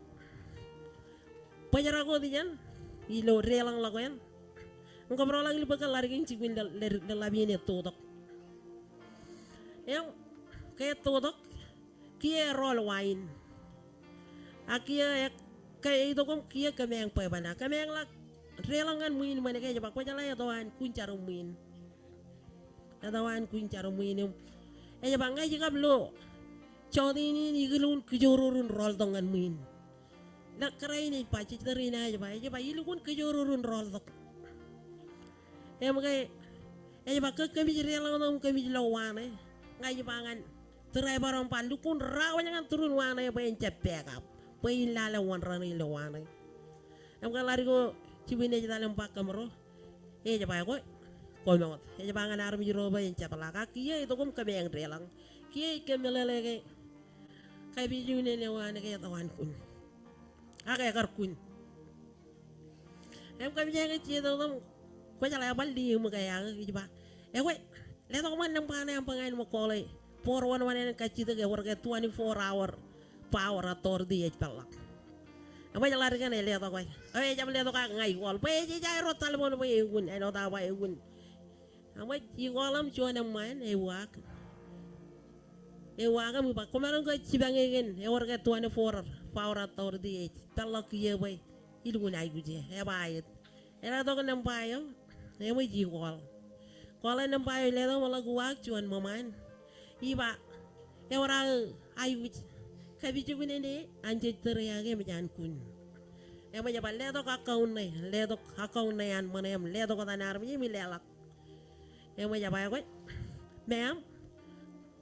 C: pajara ko diyan ilo relang lago yan ang kabro lang ilo bakal lari king cigwin labi ni tutok yang kaya tutok kia roll wine akia kaya itu kong kia kameng pa bana kameng lak relangan muin mana kaya jabak pajala ya tawan kuncarum muin tawan kuncarum muin jabak ngai jikap lo chodi ni igulun kujururun roll tongan muin nak kerai ni paci terina aja ba ilu kun kejururun rol tok magai ba kami jeri lang nong kami lawane ngai bangan terai barang pandu kun rawanya kan turun wana ba en cepekap pa ilala wan rani lawane magai lari ko cibine jita lempak kamro ba ko kolongot bangan armi jero ba en cepalaka kia itu kum kami yang relang kia kami lelege kai bijune lewane kaya tawan kun agak karkun, kami jangan cerita tentang kau jalan apa di rumah kaya gitu pak. Kau lihat aku mana yang pengen mau kolej, porwan mana yang kacau itu warga 24 hour power atau dia pelak. Apa jalan kan lihat aku, jam lihat aku ngai kol, pergi jaya rotal mau egun, tahu apa egun. Apa ikolam cuma main ewak kami pak, kemarin kau cibangin, warga 24 power atau dia pelak kia bay, itu guna ibu je, bayar. Tahu kan nampai yo, may jikol. Kalau nampai lihat malah gua cuan maman, iba, orang ibu, kami cuma ini anjir teriaknya macam kun. Macam apa lihat akaun nih an mana lihat kata narmi milelak. Macam apa ya ma'am,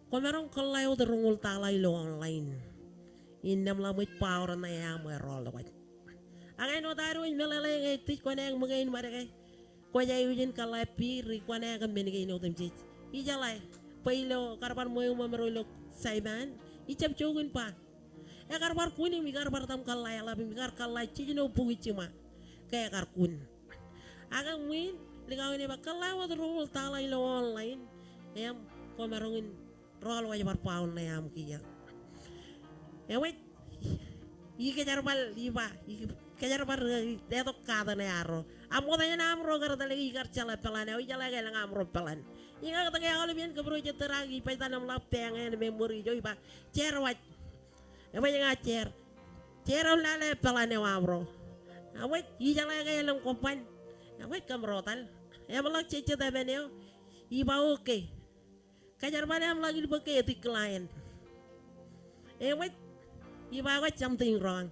C: kemarin kalau terungul talai lo online. Indam lamit power na yang merol wat. Angay no tayo in melale ngay tit ko na yang magain marake. Ko jay ujin kalapi ri ko na yang benigay no temjit. Ijalay pailo karpan mo yung mamarulok saiban. Icap chogun pa. Karbar kuni mi karbar tam kalay alabi mi kar kalay chino pugi cima. Kaya karkun. Agang win ligaw ni ba kalay wat rule talay lo online. Em ko marungin roll wa bar pound na yam kiya. Wait, kejar bal iba, kejar bal detok kata ne aro. Amo tanya namro kar tali ikar cala pelan, jala kaya lang amro pelan. Ingat kata kaya kalau bian keburu teragi, paitanam lapeng en memori jo iba. Cerwat, apa yang acer? Ceram lale pelan ne amro. Wait, jala kaya lang kompan. Wait kamrotal. Malak cece tabeneo. Iba oke. Kejar bal am lagi dipakai etik klien. Wait. Iba ko something wrong.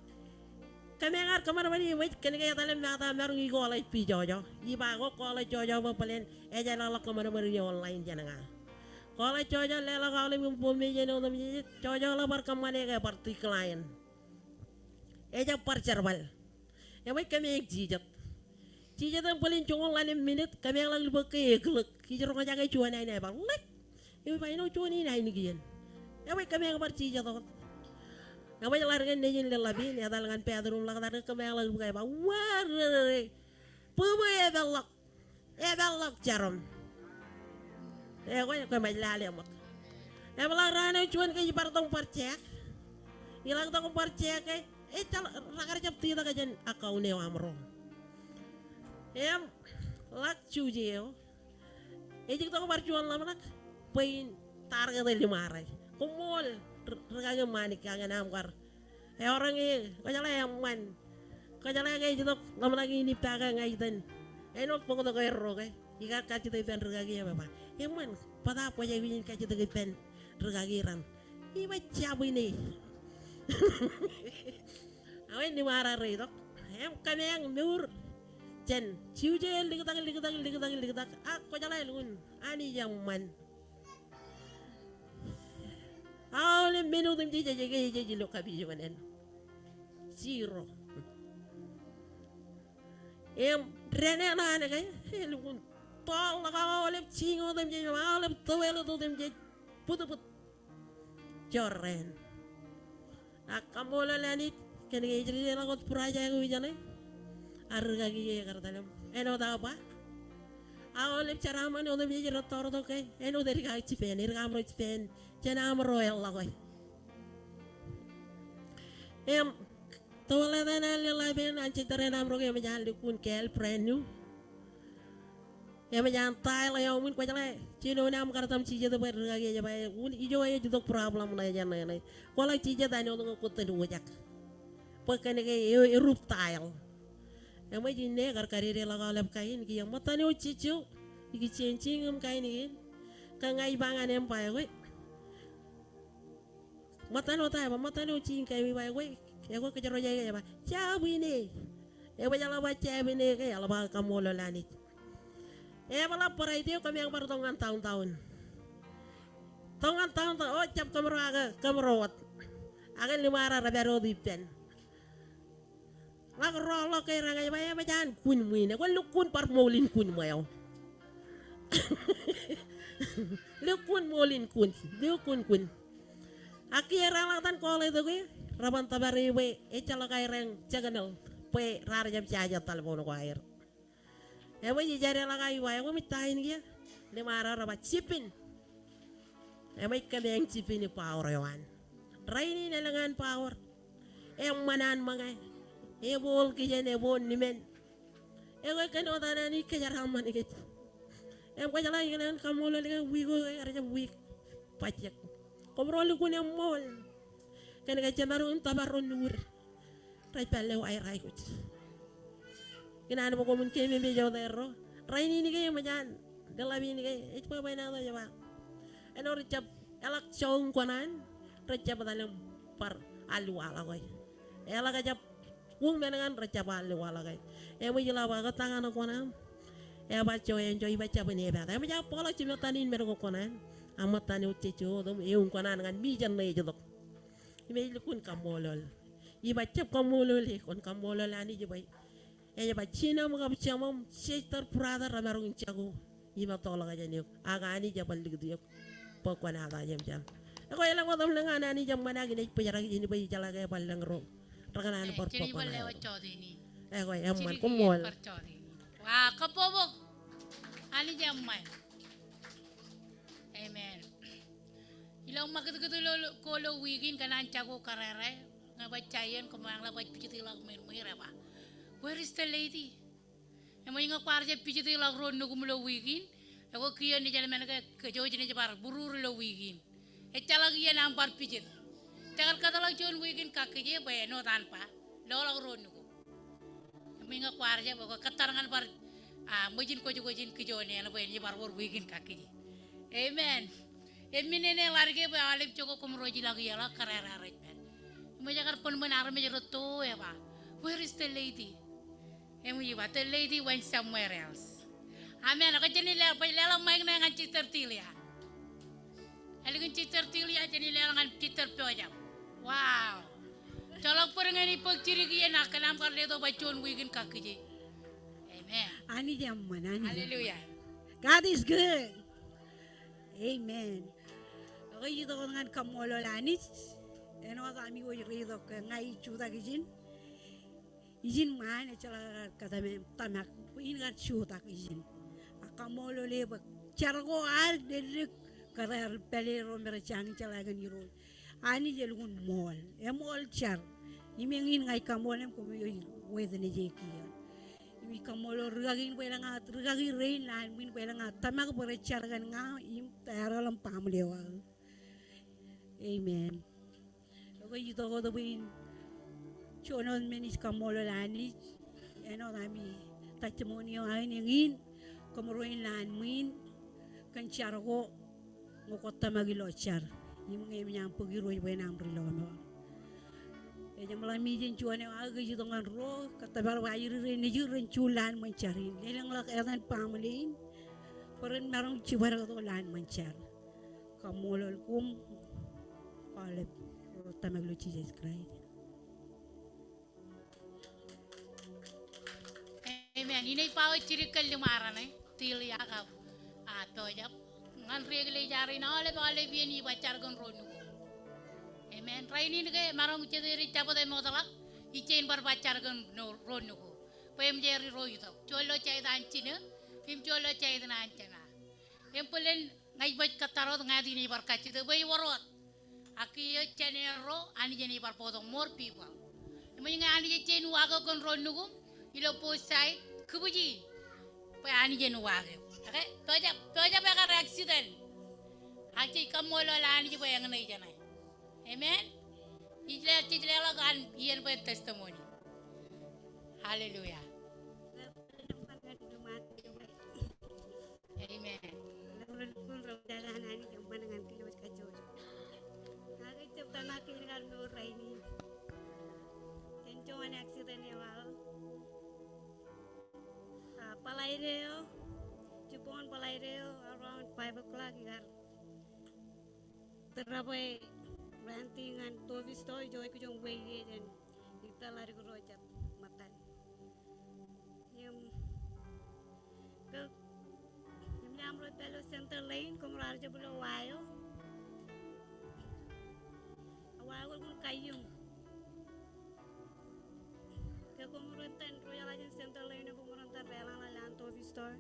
C: Kami ngar kamar mani wait kani kaya talim nata merong igo alay pi jojo. Iba ko kolay jojo mo palen eja lalak kamar mani online jana nga. Kolay jojo lela kawali mo bumi jeno nami jojo la bar kamane kaya party client. Eja parcerbal. Wait kami jijat. Jijat ang palen chungong lalim minute kami ang lang liba kaya kluk. Kijero nga jaga chuan ay na ba. Lek. Iba ino chuan ina ini kiyan. Wait kami ang parcijat ako. Apa yang lari kan dia ni labi ni ada lengan pedrum lah kata kembang lagi bukai apa war pubu belok jarum kau main lali amat malah rana cuan ke ibarat tong parcek hilang tong parcek cal rakar cap tidak kajian akau neo amro lak cuci jika tong parcuan lama nak pain tar kata lima hari kumol regaga manik kaga namkar orang kau jalan yang man kau jalan kayak gitu lama lagi ini pakai ngai ten enok pokok to kayak roke igar ka chito pen regagi ya baba eman pada po ya win ka chito pen regagi ran iba chabu ini awen ni mara re dok em kami yang nur jen ciuje ligetak aku jalan lungun ani yang man awalnya menu tim jadi lo kabi jaman zero em rene na ne kay lungun tol na ka olep cingo tim jadi olep tuwelo tu tim jadi put joren akamola lani kene jadi na kot puraja ko bijane arga gi kartalam eno da ba awolep charaman ono mi jero tordo ke eno dari ka chipen irgam ro chipen chana am royal la koy em tole dana le la ben an chitare nam ro ke me jan kun kel prenu em jan tai la yo mun ko jale chino nam kartam chije to ber ga ge ba un ijo ye jidok problem na jan na ko la chije da no ko tedu jak pekane ke rup tile yang mai jinne gar karire la galap kain ki yang matane o chichu iki chencing am kain ni ka ngai bangan em pai we matane o tai ba matane o ching kai mi bai we e ko ke jaro ya ba cha bini e ba jala ba cha bini ke ala ba kamolo lanit e bala parai tio kami yang bertongan tahun-tahun oh cap kamro aga kamrot aga limara rabero dipen lag rolo kay rangay baya bajan kun muine ko lukun par molin kun mayo lukun molin kun lukun akira lang tan ko le to ko raban tabari we e chala kay reng jaganal pe rar jam chaja talbono ko air e we jare la kay way ko mitain gi le mara raba chipin e may kadeng chipin ni power yawan raini na langan power e manan mangay ebol kijen ebon nimen ego kan otana ni kejaraman ikit em ko jala ngene kamulo le wigo arja wik pajak komro lu kun mol kan ga jamaru tabarun nur ray pelle ay ray kut ina no ko mun keme be jaw dero ray ni ni ge majan delabi ni ge e ko bayna da jaba eno ricap elak chong konan ricap dalam par alu ala koy elak ga wong menangan raja bale wala kay e mo jila wa ka tangan ko na e ba cho en joy ba cha bene ba e mo ja pola chi tanin mer ko konan amat tani uti cho dum e un konan ngan mi jan ne jodok me kun kamolol i ba cha kamolol e kon kamolol ani je bay e ba china mo ka chamam seitar prada ramarung chago i ba tola ga jani aga ani je bal digdu yok po ko na ga jam jam e ko elang wadam lengan ani jam mana gi ne pejara gi ni bay jala ga bal lang Terkenal por
A: Jadi
C: pokokan.
A: lewat codi ini.
C: Kau yang
A: Ciri
C: kumol.
A: per codi. Wah, kepobok. Ani jamai. Amen. Ilang magat-gat lo wigin kanan cago karere. Ngabacayan kemang la bac pijit ilang mir apa. Where is the lady? Emang ingat parja pijit ilang ron nukum lo wigin. Aku kian di jalan mana ke jauh jenis bar burur lo wigin. Lagi ya nampar pijit. Jangan kata lang John wigin kakek ba no tanpa lolang ron ko minga kwarja ba katarangan par mujin ko jin ki jone na ba ni bar wor wigin kakek amen emine ne large ba alip choko kumroji lagi yala karara right man majakar pon menar me roto ya ba where is the lady emu ba the lady went somewhere else amen ako jeni le pa le lang mai na ngan chitter tilia aligun chitter tilia jeni le lang chitter pojam. Wow. Colok perengan ni pagciri kian nak kenam karle to bacon wigin kakiji. Amen.
E: Ani jaman ani.
A: Hallelujah.
E: God is good. Amen. Ako ito ko ngan kamolo lanis. Eno ka kami ko rito ka ngai chuta kijin. Kijin man chala katame tamak ingat chuta kijin. Akamolo leba chargo al delik karar pelero merchang chala ganiro. Ani jelungun mall, mall char. Imengin ngai kamol em ko weze ne jekian. Imi kamol rugagin ko lang rugagi rain line min ko lang tamak bore char gan nga im tayara lam pamlewa. Amen. Ko ito ko do bin chonon menis kamol lani. Eno nami testimonio ay ngin kamuruin lan muin kan chargo ngokota magilo char yim ngem nyam pugiro benam rilo mo e jam la mi jin chuane aga ji dongan ro katabar wa yiri re ni juren chulan mencari lelang lak edan pamelin peren marang cibar to lan mencar kamolol kum kalep tamaglo Jesus Christ.
A: Amen. Ini pawe cirikal limarane til yakap. Ato jap ngan regle jari na ole bale bieni bacar gon ronu. Amen. Raini nge marang cederi capade modalak ichen bar bacar gon ronu ko. Pem jeri royu to. Cholo chay dan chine him cholo chay dan anchana. Em pelen ngai baj katarot ngadi ni bar kachide bay warot. Aki yo channel ro ani jeni bar podong more people. Emang ani chen waga gon ronu ko. Ilo posai kubuji pa ani jenu wage okay toja pa ka accident aki kamolo la ani jibo yang nai janai amen ijle la kan yen pa testimony hallelujah amen
E: Palaireo, Jupon Palaireo around 5 o'clock igar. Terapai ranting and tovi story joy ko jong way and ita lari ko rojat matan. Yung nyam ro pelo center lane kung rarja bulo wayo. Awayo ko kayong. Kumurutan Royal Agent Center Lane kumurutan relang lalan tovi store.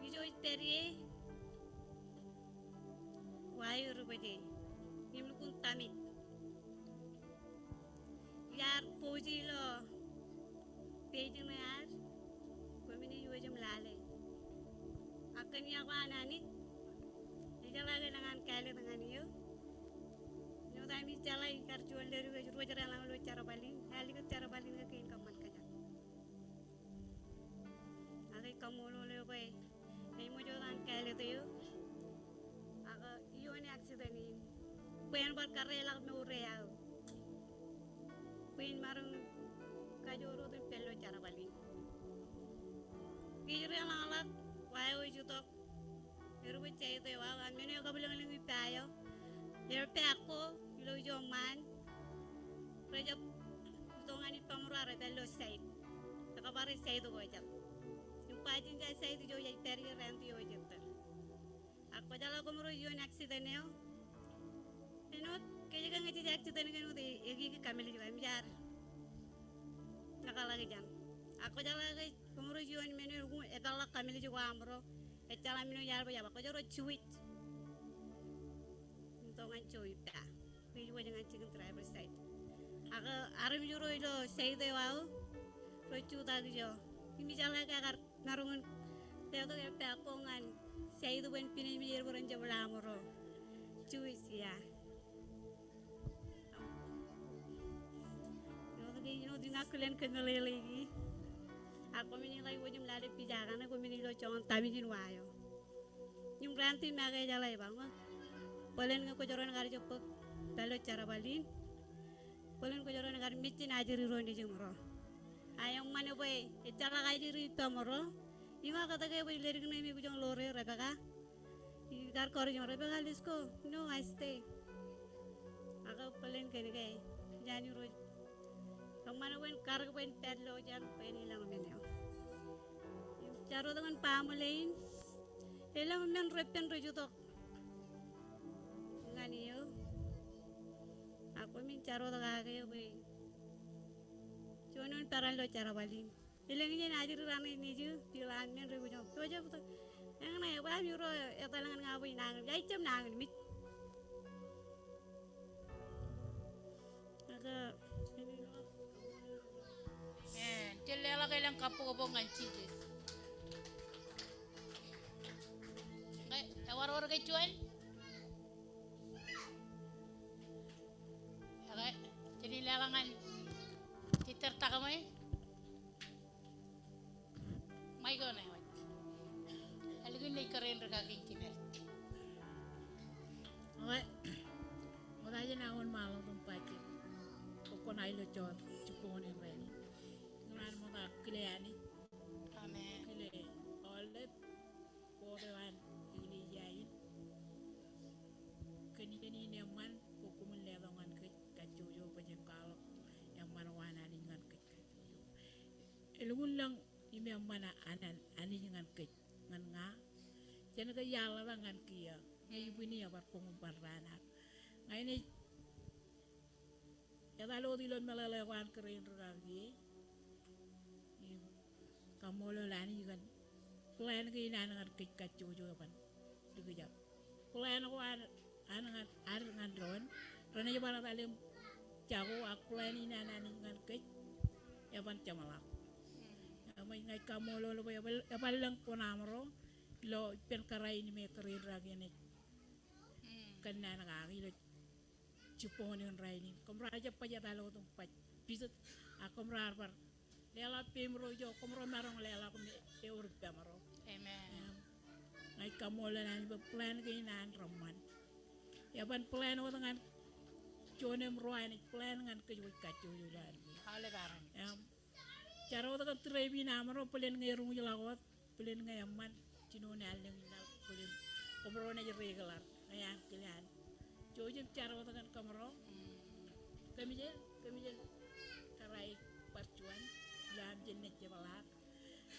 E: Ijo terie wayo rubade. Nimlukun tamit. Yar poji lo page na yar. Kumini yuwajam lale. Akan ya ko anani. Ijalaga nangan kale nangan iyo. Tami chala ikar jual dari wajar lang lo cara balin hali ko cara balin ka kain kaman ka jan agay kamulo le bay ay mo jodan kale to yo aga iyo ni accident ni pen bar karela me urea pen marang kajoro to pelo cara balin gijre lang lat wayo jutok pero be chay to wa amene ka bilang lang ipayo Yerpe ako, ilo yung man. Reja, ito nga ni pamurara dalo side. Nakabari side ko dyan. Yung pajin ka side jo yung peri renti yo dyan. Ako dala ko muro yung accident niyo. Enot, kaya ka nga si accident nga nuti, igi ka kamili ko, amjar. Nakalagi dyan. Ako dala ko muro yung menu, etala kamili ko amro. Etala minu yarba yaba, ko jaro chuit. Tongan coy ta pilih dengan chicken driver side aga aram juro ilo say de wao rochu ta jo ini jala ka kar narungun teo to ta kongan say do ben pini mi yer boran jabla amoro cuy sia no di nakulen kenale lagi aku mini lagi wajim lade pijakan aku mini lo chon tami jin wayo yung ranti maga jala bang Polen ko joron ngari jopok talo cara balin. Polen ko joron ngari mitin ajiri rondi jumro. Ayang mane boy, itala ajiri tomoro. Ima kata ke boy lirik na mi bujong lore Rebecca. Igar kori jong Rebecca lisko. No, I stay. Aga polen kene kay jani ro. Kamane wen kar ko wen tadlo jan pen ilang menyo. Charo dengan pamulain. Ilang men repen rojutok. Niyo aku min caro daga kayo boy cuman taran lo cara balin ilangnya najir rame niju dilan men regu jom to aja betul yang na ba mi ro etalangan ngaboy nang jai cem nang mit aga
A: celela kailang kapo nganci war kay cuan jadi lelangan citer takamay may go na ni keren regagin kiner.
F: Oke, mau tanya naon malam tempat pokok naik lo jod cukup yang lain. Ngan mau tak kilian
A: Amen.
F: kile oleh korean ini jain. Kini nyaman pokok melewatkan ke kacuyo penjengkal yang mana dengan ke kacuyo. Ilmu lang ini yang mana anan ani dengan ke ngan nga. Jangan ke yala dengan kia. Ibu ini ya berpengumpan ranak. Nah ini ya kalau dilon melelewan keren lagi, kamu lelani kan, plan keinan dengan kacau juga kan, dikejap. Plan aku dengan drone, karena je barang talim jago aku plan ini anak dengan kec, ya pan camalak. Kami ngai kamu lo ya paling ponamro, lo perkara ini keren lagi nih. Kena nakakilo cupon yung rainin. Kumraja pa jata lo tong pa pisat ako mrarbar. Lela pimro jo kumro marong lela kum eur pamaro.
A: Amen.
F: Ngai kamola nan ba plan kay nan roman. Ya ban plan o dengan jonem roan plan ngan kay kacu julan.
A: Hale barang.
F: Cara o dengan trebi namaro plan ngai rung jolawat plan ngai amman cinone aleng nal plan kumro na regular. Ayan, kalian. Jujur cara dengan kamera. Kami je karai percuan dalam jenis jebalat.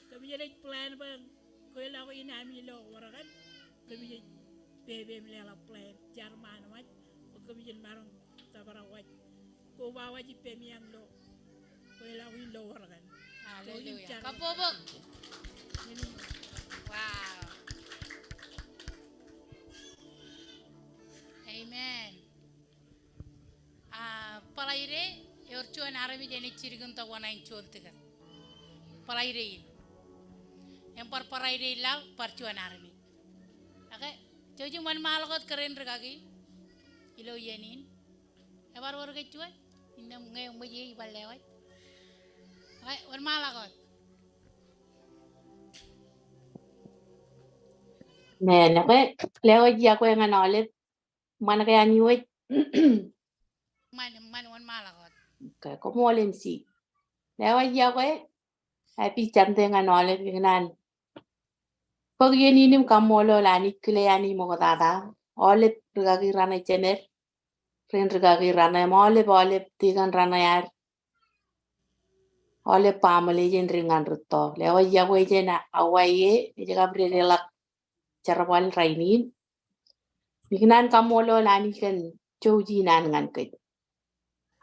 F: Kami je plan bang. Kau lawa ini kami lo warakan. Kami je bebe melela plan Jerman mat. Kami je marang tabarawat. Kau bawa je pemi yang lo. Kau lawa ini lo warakan.
A: Haleluya. Kapobok. Wow. Amen. Palaire yorchuan arami jeni chirigun ta wana inchuan tiga. Palaire in. Yang palaire lal parchuan arami. Oke, jojo man malagot keren regagi. Ilo yenin. Ebar warga chuan. Indam ngayong bayi balewat. Oke, wan malagot.
G: Nè, cái leo giờ quên anh nói lên mana kaya niwit
A: Man wan malagot.
G: ka ko mo len si leo giờ quay happy chante nga nói lên cái nan pag yun inim kamolo la ni kile ani mo ko tata ole ragagi rana chener friend ragagi rana mo ole tigan rana yar ole pamale jen ringan rutto leo giờ quay jena awaye jaga brelak charwal rainin Bikinan kamolo lani kan joji nan ngan ke.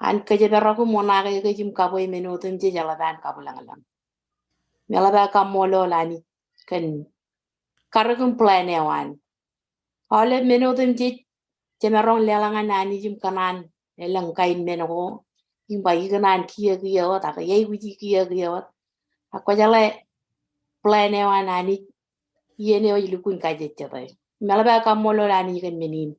G: An ke jabara ko mona ke jim kaboy menotum je jaladan kabulangalam. Melaba kamolo lani kan karagum planewan. Ole menotum je jemerong lelangan nani jim kanan elang kain menogo. Jim bayi kanan kia wat aka yai wiji kia wat. Ako jale planewan nani yene o ilukun kajet jabay. Melaba kamolo lani kan menin.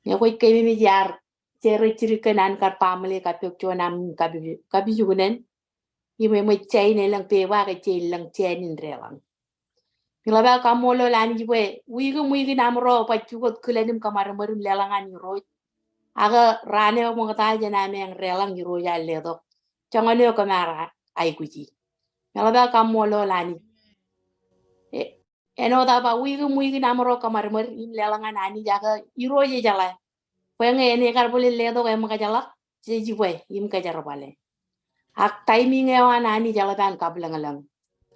G: Ya koi kemi mi jar ciri kanan kar pamale ka pyok chonam kabi jugunen. Yime mo chain lang pe wa ka chain lang chain in relang. Melaba kamolo lani jwe wigi namro pa chugot kulenim kamar marum lelangan yuro. Aga rane mo ngata jana meng relang yuro ya ledo. Changane ko mara ai kuji. Melaba kamolo lani. Eno tapa wigi namro kamar mer in lelangan ani jaga iro je jala. Penge ene kar boleh ledo kaya maka jala je jiwe im ka jarabale. Ak timing e wana ani jala tan kablangalang.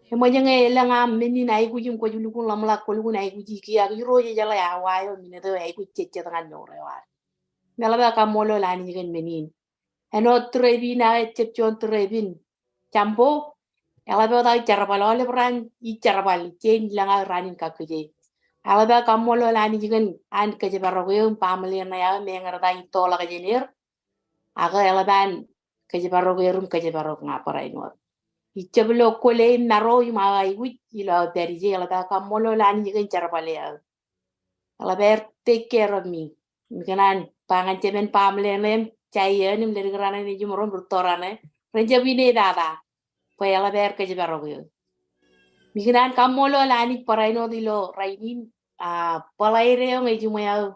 G: Emo jenge elanga meni na iku jim ko julukun lamla ko lukun ai kuji ki ak iro je jala ya wayo mine do ai ku cece tangan nore wa. Melaba kamolo lani gen menin. Eno trebina cepcion trebin. Campo Alaba da jarabal ole bran I jarabal chen langa ranin ka kuje. Alaba kamolo lani jigen an ke jabaro yo pamle na ya mengar da itola ka jenir. Aga alaban ke jabaro rum ke jabaro ngapara inor. Iceblo kole naro ma ai wit ila derije alaba kamolo lani jigen jarabal ya. Alaba take care of me. Mikanan pangan cemen pamle nem cai nim le grana ni jumoro burtorane. Renjabine dada. Pues a la ver que llevar rollo. Mikinan kamolo lani paraino dilo rainin palaire ngai jumaya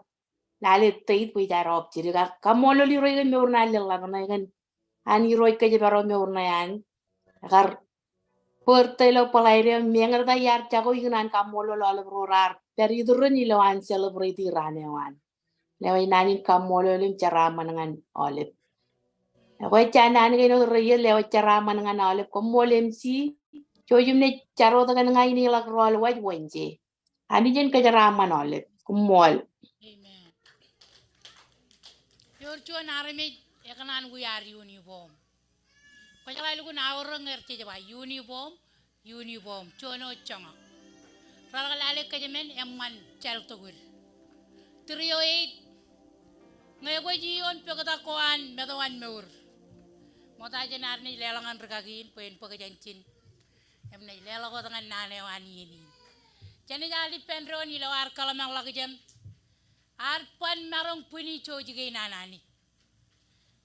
G: lale tait pui jarop jadi kamolo li roi kan meurna lella na kan ani roi ke jabaro meurna yan agar pertelo palaire mengar da yar jago ikinan kamolo lo ale rorar dari durun ilo an celebrate rane wan lewai nanin kamolo lim carama dengan olip lewai canan kino roi lewai carama dengan olip komolem si Chojum ne charo ta kan ngai ni lak rol waj wenje. Ani jen ka jaraman olip kumol.
A: Amen. Yor chuan arame ekanan gu yar uniform. Kajala lu na orang ngerti jaba uniform chono changa. Rala lale kajemen emman chal togur. 308 ngai go ji on pegata koan medawan meur. Mota jenar ni lelangan regagin poin pegajancin. Emna lela ko dengan nane wani ini. Jadi jali pendro ni lawar kalau mang lagi jam. Arpan marong puni coji gay nanani.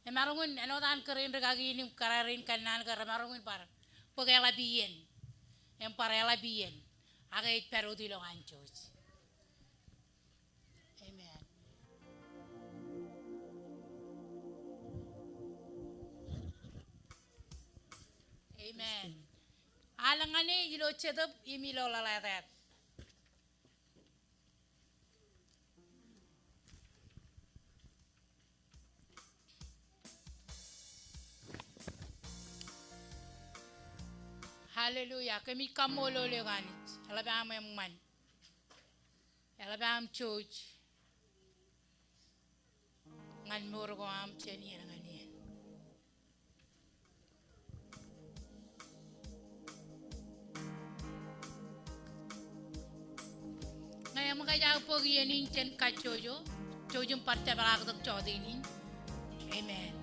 A: Marongun anotan kerin regagi ini kararin kanan karena marongun par. Pagela bien. Emparela bien. Agait pero di lo anjos. Amen. Amen. Alangane ilo cedep imilo lalaret. Haleluya, kami kamolo leganit. Alabam man. Alabam church. Ngan murgo am cheni ngani. Ngaya magaya pogi yanin chen kachojo. Chojum parte balak dak chodinin. Amen.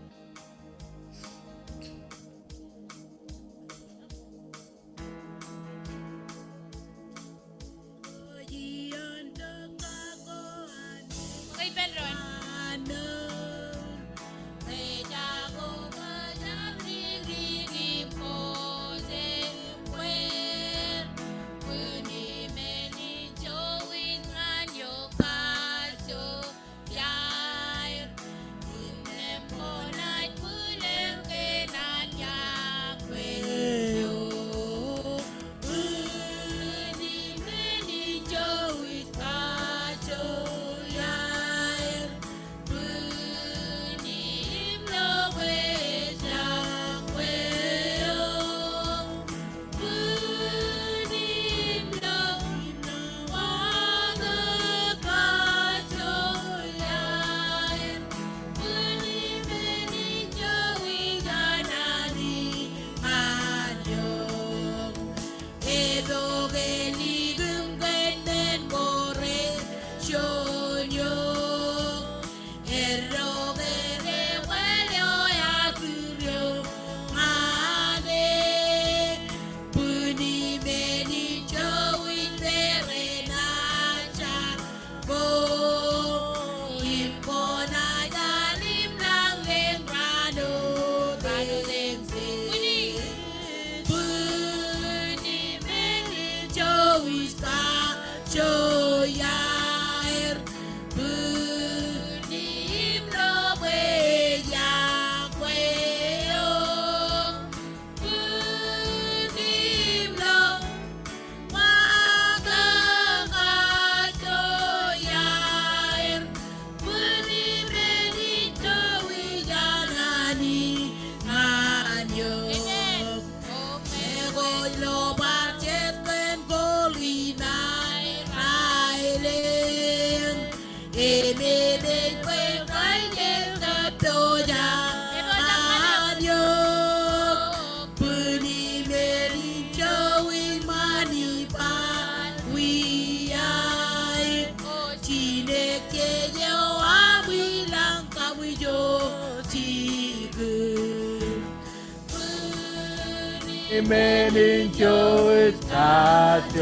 B: Menin chois kachoyai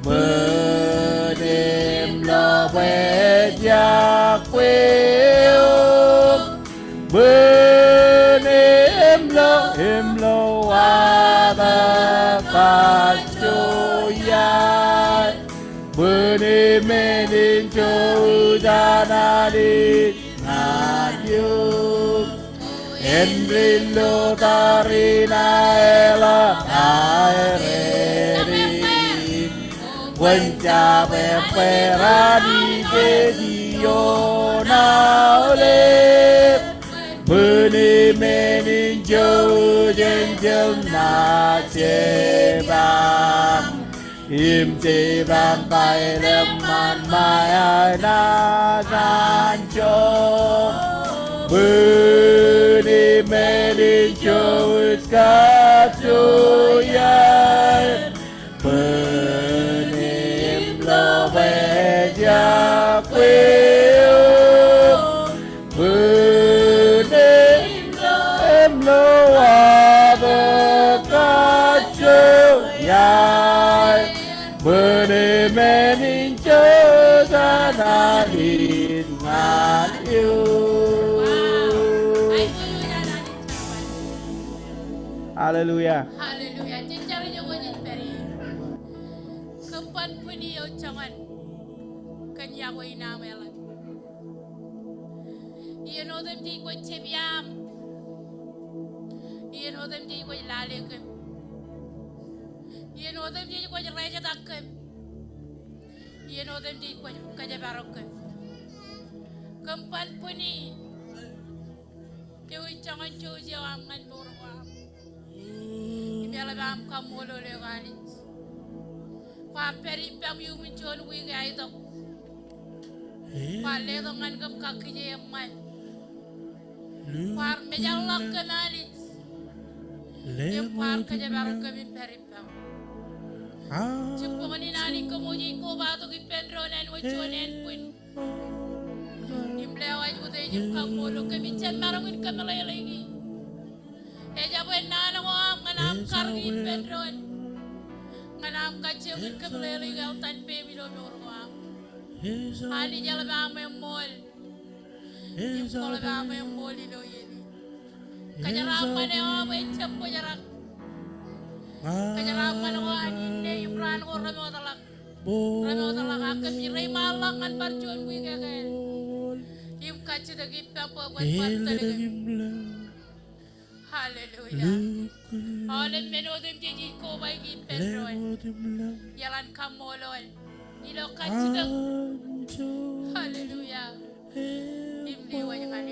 B: benim lo beja kweo benim lo ada kacoyan benih-benih jauh-janalit ngayuk enrilo tarina ela aereri wencape perani dediyo naolep benih-benih jauh-jauh na cebang im cebang pai leman maya na sancho benih-benih jauh kacuyan benih lobe jakwe benih loa bekacuyan benih-benih jauh dengan you. Haleluya.
A: Haleluya. Jenjari nyogonin peri. Kepan puni yo cangan. Kanya ko inamelan. Iyan odem di ko chebiam. Iyan odem di ko lalekem. Iyan odem di ko reja dakem. Iyan odem di ko kajabarokem. Kepan puni. Yo cangan choji aman borwa. Ibela bam kamolo le galit. Pa peri pam yu minchon wi gaito. Pa le do ngan gam kakije man. Par mejalak kanalit. Yung par kaje bar kami peri pam. Chupo ni nani komuji ko ba to gipendro nen wachonen pun. Imble waj ude jim kamolo kami chan marangin kamala lagi. Eja buat nana wam nganam kargi pedron nganam kacil kebeleli gautan baby do norwam ani jala ba mol imkola ba mol do yeni kajaram mane o be chappo jarak kajaram mane o ani ne ibran o ramo talak akan mirai malang an parjon wi gagal im kacil dagi pampo buat pantaleng. Haleluya. Oleh menodem jadi ko bagi pedron. Jalan kamolol. Ilo kacidang. Haleluya. Imli wajangan.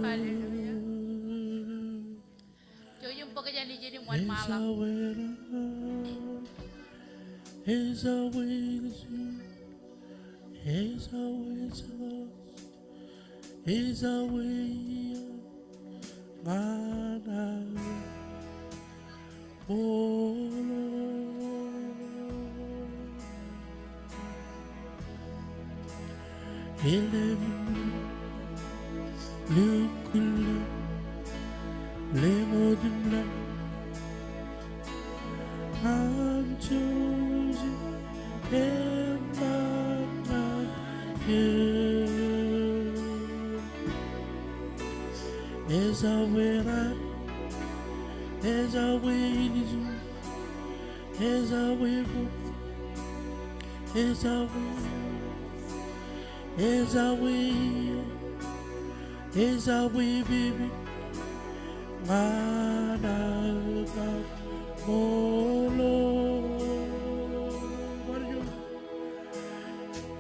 A: Haleluya. Joyong pekerjaan ini jadi muat malam.
B: Mana bolo elem lukula lemodimla anjoji emana as I wait, as I wait, as I wait, as I wait, as I wait, as I wait, baby, mana molo,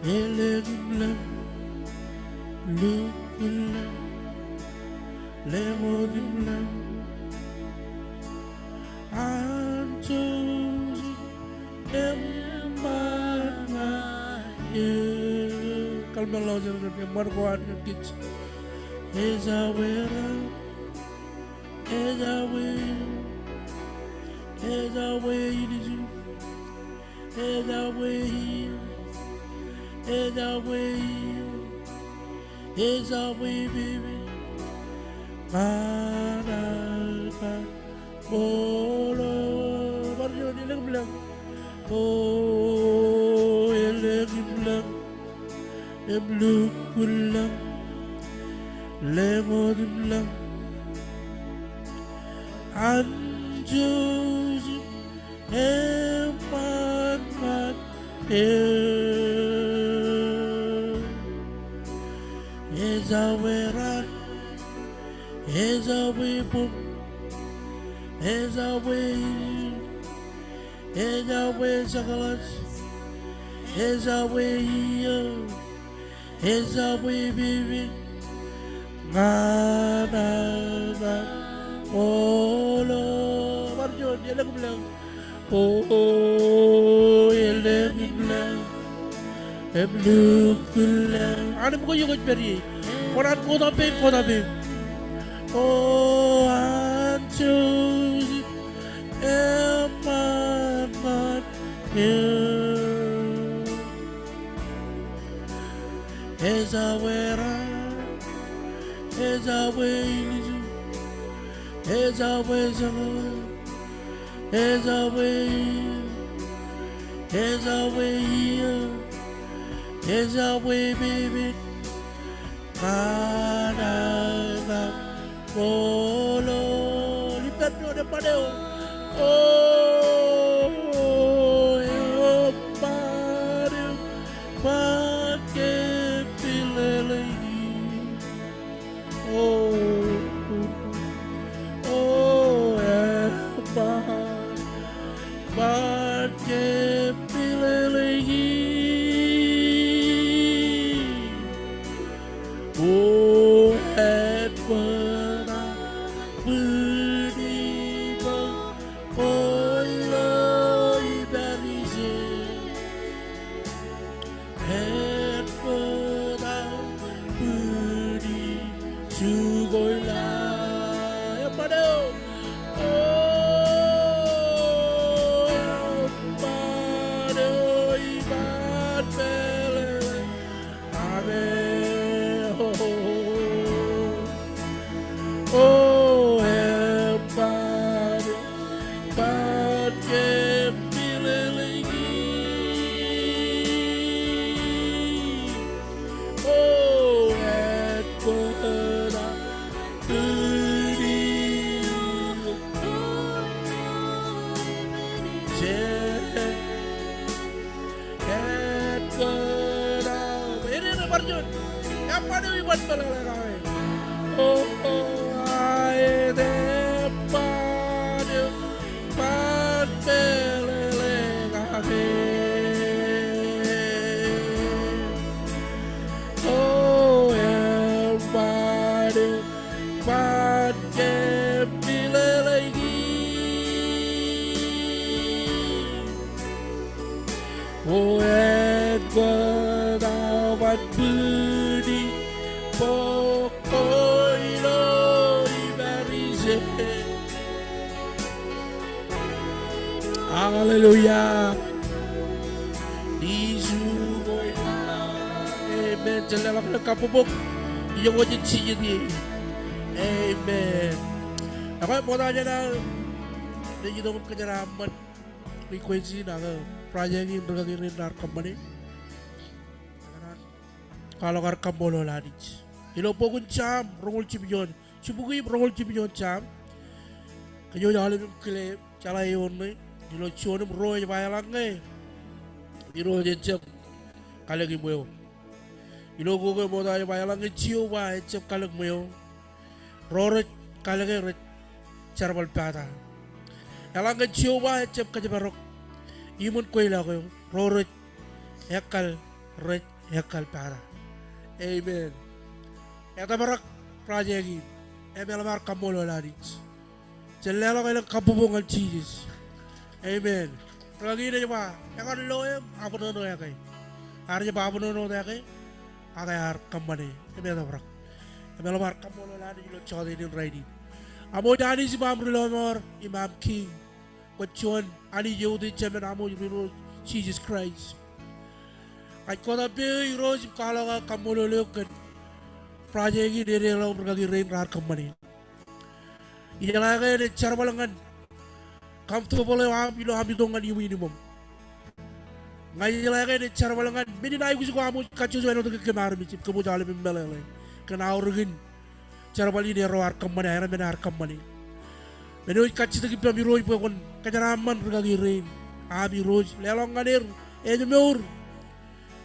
B: elegum lukula. Lemodimla anjoji emana kalma loja ke marwan ke kits ezawera baby Maraka bolo barrio ni lang bilang oh elegi bilang ebluk bilang lemod bilang anjo
H: Ezaweran, Ezawebum, Ezawe, Ezawe Sakalas, Ezawe, Ezawe Bibi, Mana, Olo, Marjon, dia lagu bilang, oh, dia lagu bilang, bilang, ada bukan yang kau beri, orang kau tapi, oh, anjus, eman, Ezawera, Ezawe, Ezawe Zama, Ezawe, Ezawe, Ezawe baby, Kanada, Polo, lipat nyo na padeo, oh, padeo, Hallelujah. Amen. Jalan ke kapubuk. Yang wajib jadi. Amen. Ako mo na na hindi dito kanyaraman frequency na project yung bergagi nar company. Kalau kar kambolo lanich. Ilo pogun cham rongol chibyon. Chibugi rongol chibyon cham. Kanyo jalan kle chala yon ni. Ilo chonum roy bayalang ngay. Ilo jechap kalagi mo. Ilo go mo tayo bayalang ngay chiyo ba jechap kalag mo. Roret kalagi ret charbal pata. Yalang ngay chiyo ba jechap kajabarok. Imun koy la ko. Roret yakal ret yakal pata. Amen. Eta barak project Emel mar kamolo lanich. Jelala kayo kapubungal Jesus. Amen. Lagi na ba? Yakan loem apa nono ya kay. Arya ba apa nono ya kay? Agay har kamane. Emel barak. Emel mar kamolo lanich lo chode din ready. Amo jani si Imam Rilomor, Imam King. Kutchon ani yodi chamen amo yuro Jesus Christ. Ay kota be rose kala kamolo lekan. Project ini dari lalu berkali rain rar kembali. Ia lagi ada cara balangan. Kamu tuh boleh ambil dongan ibu ini mom. Ngai lagi ada cara balangan. Meni naik usik kamu kacau soalnya untuk kemarin micip kamu jalan membelai. Kena orangin cara balik dia rar kembali akhirnya benar kembali. Meni kacau tu kita biru ibu kon kacaraman berkali rain. Abi roj lelong ngadir meur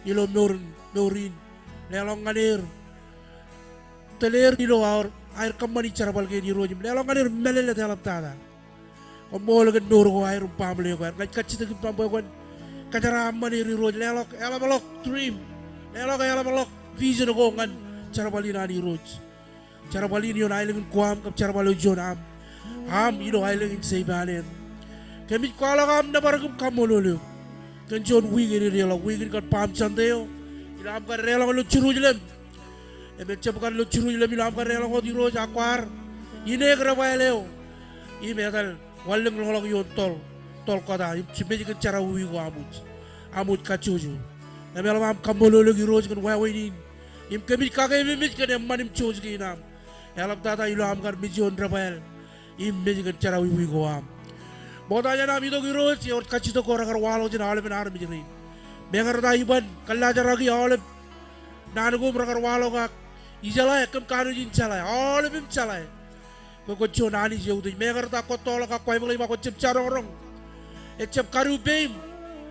H: ilo meurin lelong ngalir teler ilo air kemani cara balge di rojim lelong ngalir melele dalam tada komol gen nur ko air pamle ko kan kacita ki pambo ko kacara mani ri roj lelok elamalok dream elamalok vision ko ngan cara balina di roj cara balini yon ailing kuam kap cara balu jon am ilo ailing seibanen kemit kwala kam na baragum kamololo kan jon wigin relo wigin kan pam chandeo ilam kan relo lo churu jlem ebe kan lo churu jlem ilam kan relo di roj akwar ine grabaeleo I metal waleng lolong yon tol kota cimeji kan cara wigo amut kacuju ebe lam kamololo gi roj kan wawinin im kemit kage mimit kan manim chuj gi nam Elap tata ilo am kar mijon rafael im meji kan cara wigo am bodanya nam itu giro si or kacito ko rakar walo jin ale benar mijri bengar da iban kalla jaragi ale nanugo rakar walo ka ijala ekam kanu jin chala ale bim chala ko nani jeu de bengar da ko tol ka koi beli ma ko cep carong e cep karu beim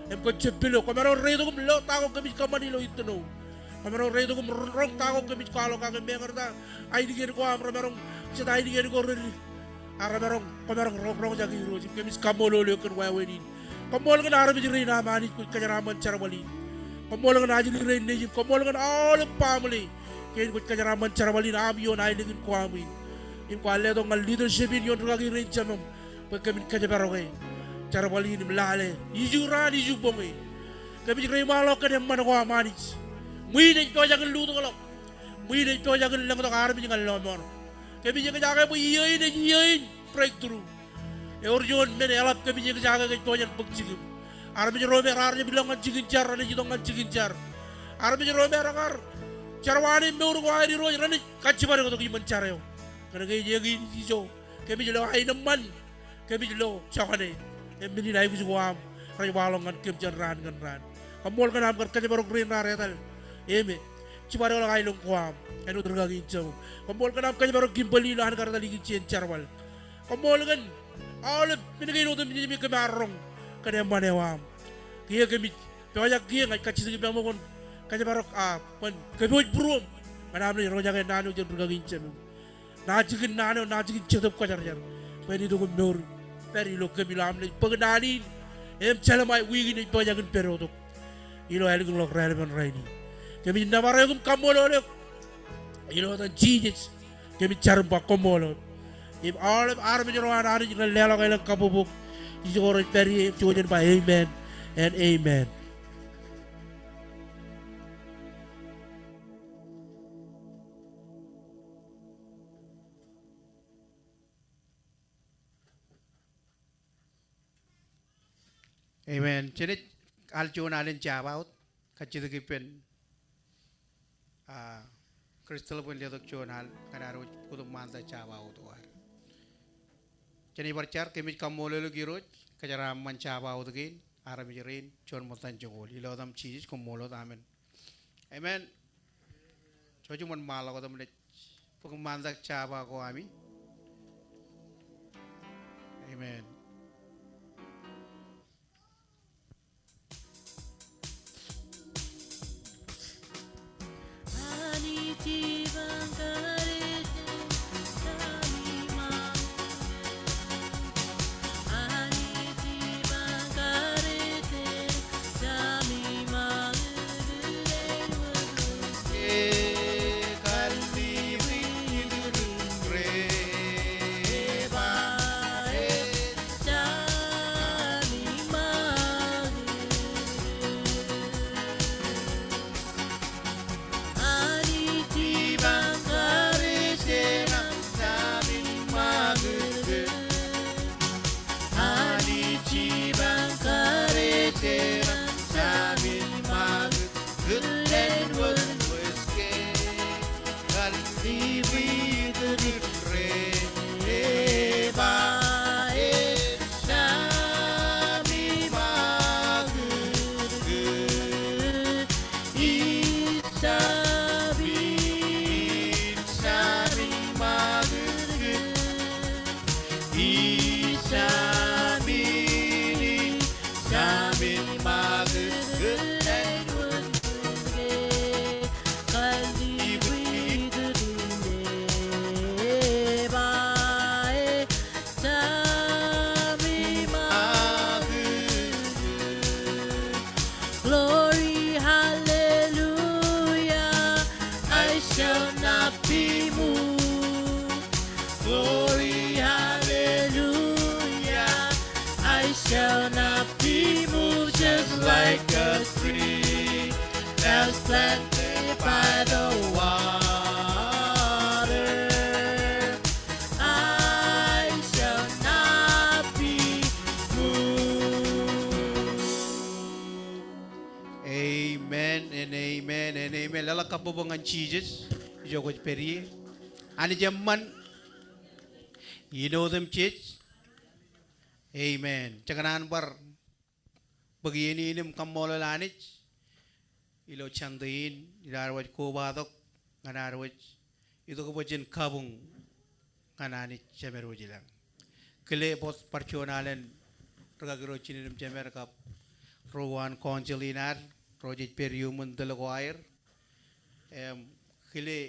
H: em ko cep pilo ko mero redo ko lo ta ko kemi kamani lo itno kamero redo ko rong ta ko kemi kalo ka bengar da ai digir ko am merong sita ai digir ko reri ara merong komerong rong jagi roji kemis kamolo le kan waweni komol kan ara bijri na mani ku kajaraman charwali komol kan ajli re ne komol kan all family ken ku kajaraman charwali na am yon ai digin ko ami in ko alle do ngal leadership in yon ragi re chamam pe kemin kajabaro ke charwali ni mlale ijura di jubongi kemis re malo kan man ko amani mui ne to jagan lu to lo mui ne to jagan lang to ara bijingal lo mor kami jaga bu iyain breakthrough orjon men elap kami jaga ke toyan bekjigim arbi robe arnya bilang ngajigin jar ne jidong ngajigin jar arbi robe rakar charwani meur ko ari ro rani kacci bare ko to kiman chareo kana ke jegi jiso kami jelo ay naman kami jelo chakane emini dai ku am ray walong ngan kem ran ngan ran kamol kan am kan baro green raretal eme cibare ko ay long ko am eno tergagi jauh komol kan apkanya baru gimbali lahan karena lagi cien carwal komol kan all pinagay no dumi mi kemarong kada manewam kia kami pawajak kia ngai kacisi kami amon kanya baru pan kami brum mana amni roja kan nanu jen tergagi cem najikin nanu najikin cedap kajar jar peni do gumur peri lo kami lamne pengenali em calamai wigi ni pawajakin perotok ilo eling lo relevan raini kami namarayum kamololek ilo tan Jesus kami carba komolot if all of army rohan ari jina lelo kay lang kabubuk isoro peri chujen ba amen and amen.
D: Amen. Jadi aljon alin jabaut kacito kipen kristal pun lihat cional kadaro kudu manta jabaut war. Jadi bercar kami kamole lu giroj kacara menjabaut gin arabi jerin cion mutan jongol ilo tam cheese kamolo amen. Amen. Coba man malah kata menit pengmanta jaba ko ami. Amen.
H: shall not be moved, just like a tree that's planted by the water. I shall not be moved. Amen and amen and amen. Lala kabubungan Jesus, Joko Peri. Ani jaman, you know them church. Amen. Cakanan bar begini ini kamola lanich ilo chandain ilarwaj ko badok nganarwaj itu ko bojin kabung nganani cemeru jilang kele bot parcionalen ragagro chinim cemer kap rowan konjelinar project periumun delago air kele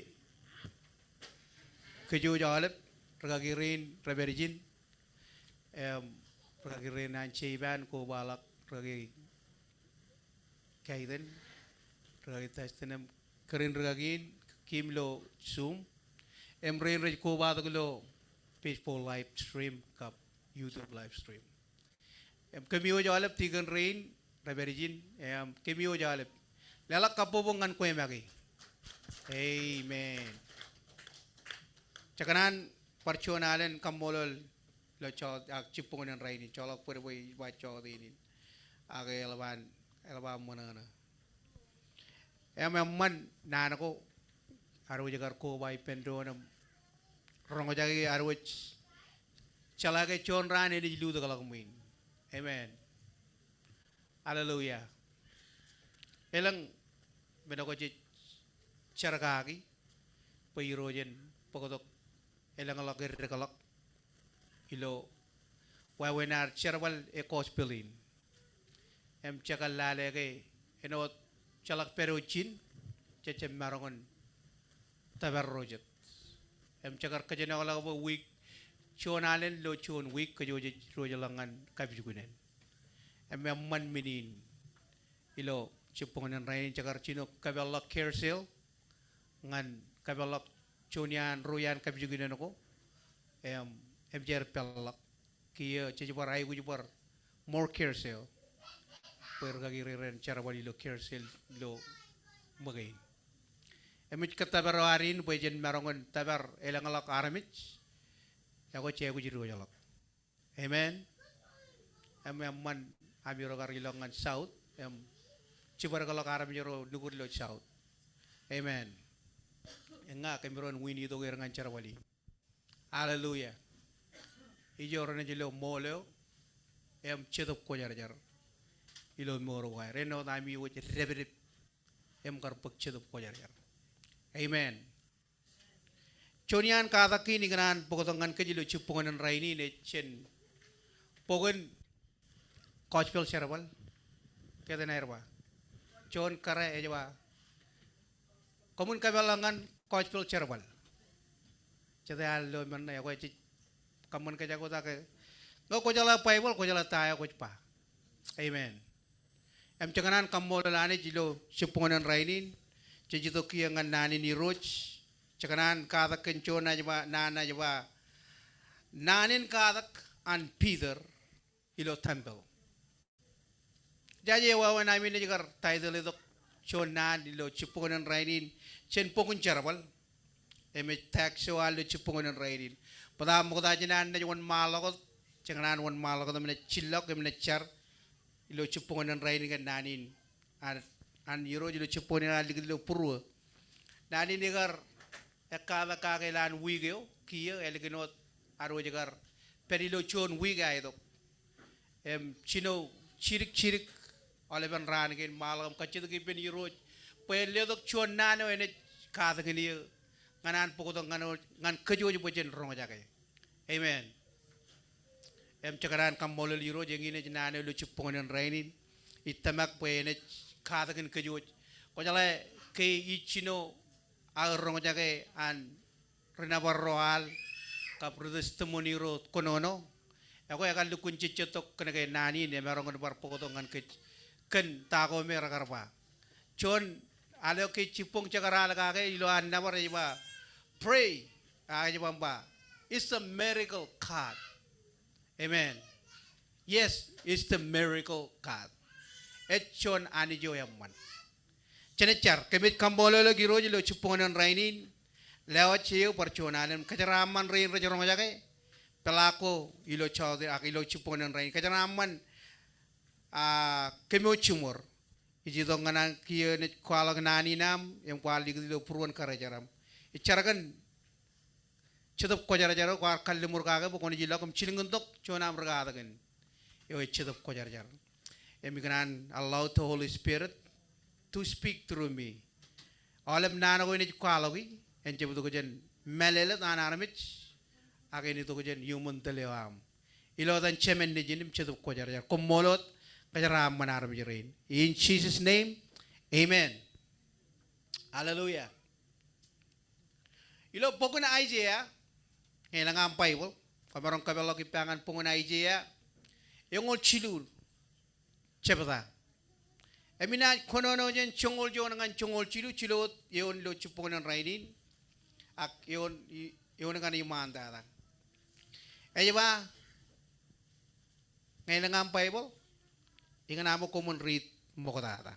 H: kejo jalep ragagirin raberjin ragagirin ancheiban ko balak ragi kaiden ragi tastenem kerin ragin kimlo zoom emrain raj ko badaglo peaceful live stream kap YouTube live stream kemiyo jalep tigan rain raberjin kemiyo jalep lalak kapobongan ko emagi amen cakanan parcionalen kamolol lo chol ak cipungan rain cholok pur boy baco ini age elban monana man nana ko aru jagar ko bay pendonam rongo jagi aru chalage chon ran ini lu dagalak muin amen hallelujah elang benako ci charagagi payrojen pokotok elang alak rekalak ilo wawenar charwal ekospelin cakal lale ke enot calak perucin cecem marongon tabarrojet cakar kejena olah ko week chonalen lo chon week kejoje rojalangan kabjugunen man minin ilo cipungan rain cakar cino kabelak carousel ngan kabelak chonian royan kabjugunen ko jer pelak kia cejubar ay gujubar more carousel pergagiren cara bali lo carousel lo magay emit katabarin pujen marongon tabar elangalak aramich yago cegu jiru jalak amen man amiro garilangan south cibar galak aram jero nugur lo south amen enga kemiron wini to gerangan cara bali hallelujah ijoran jelo moleo cedok ko jar ilo moro wa reno nami wo rebere kar pak cedok ko jar amen chonian kada kini ganan pokotongan ke jilo chupungan raini ne chen pogon kochpel serwal kete nairwa chon kare ejwa komun kabelangan kochpel serwal cete allo man ya ko kaman ka jago ta ke ngo ko jala paibol ko jala taya ko pa amen cakanan kamol lani jilo chupungan rainin cejito kiangan nani ni roch cakanan kada kencona jaba nana jaba nanin kadak an Peter ilo temple jaje wawa nami ni jagar title itu chonan ilo chupungan rainin chen pokun charwal eme taxual lo chupungan rainin pada mo da jinan na wan malakot cakanan wan malakot na chillok na char ilo chupungan rainin kan nanin an yuro jilo chupungan aligilo purwa nanin nigar ekala kakelan wigeo kia eliginot aro jagar perilo chon wiga itu chino chirik oleban ran gen malam kacit ke ben yuro pele dok chon nano ene kada gini nganan pokotong ngan kejo bojen rong jaga amen cakaran kamolol yuro jengine nano lu chupungan rainin itamak pene kada gen kejo ko jale ke ichino rong jaga an renabar roal kapro testimoni ro konono ako akan lukun cicetok kena kay nani ne merong kan bar pokotongan ke ken tako mera karpa chon alo ke cipong cakara ka ke ilo an nabar iba pray ay ba it's a miracle card amen
I: Yes, it's the miracle God. Echon ani jo yaman. Cenechar kemit kambolo lo giro lo chuponan rainin. Lewat ciu percuanan keceraman rain rajarong aja ke. Pelako ilo chawde ak ilo chuponan rain keceraman kemo cumur. Iji dong nganan kia ne kuala nani nam yang kuali lo puruan karajaram. Icarakan cetup ko jara-jara ko kalli murga ko ni jila kom cilinguntok chonam ragada kan. Yo cetup ko jara-jara. Emigranan allow the Holy Spirit to speak through me. Alam nana ko ni kwalawi en cebu ko jen melele nana aramich ageni to ko jen human telewam. Ilo dan cemen ni jinim cetup ko jara-jara. Komolot kajaram manaram jirin. In Jesus name, amen. Hallelujah. Ilo pokona Isaiah Ngayon ang Bible, kamarong kabalo kipangan punguna Isaiah, yung ol chilul, cepata. Emina konono jen chongol jon ngan chongol chilut yon lo chupungan rainin, ak yon ngan imanda ta. Ayo ba? Ngayon ang Bible, ingan amo common read mo ko ta.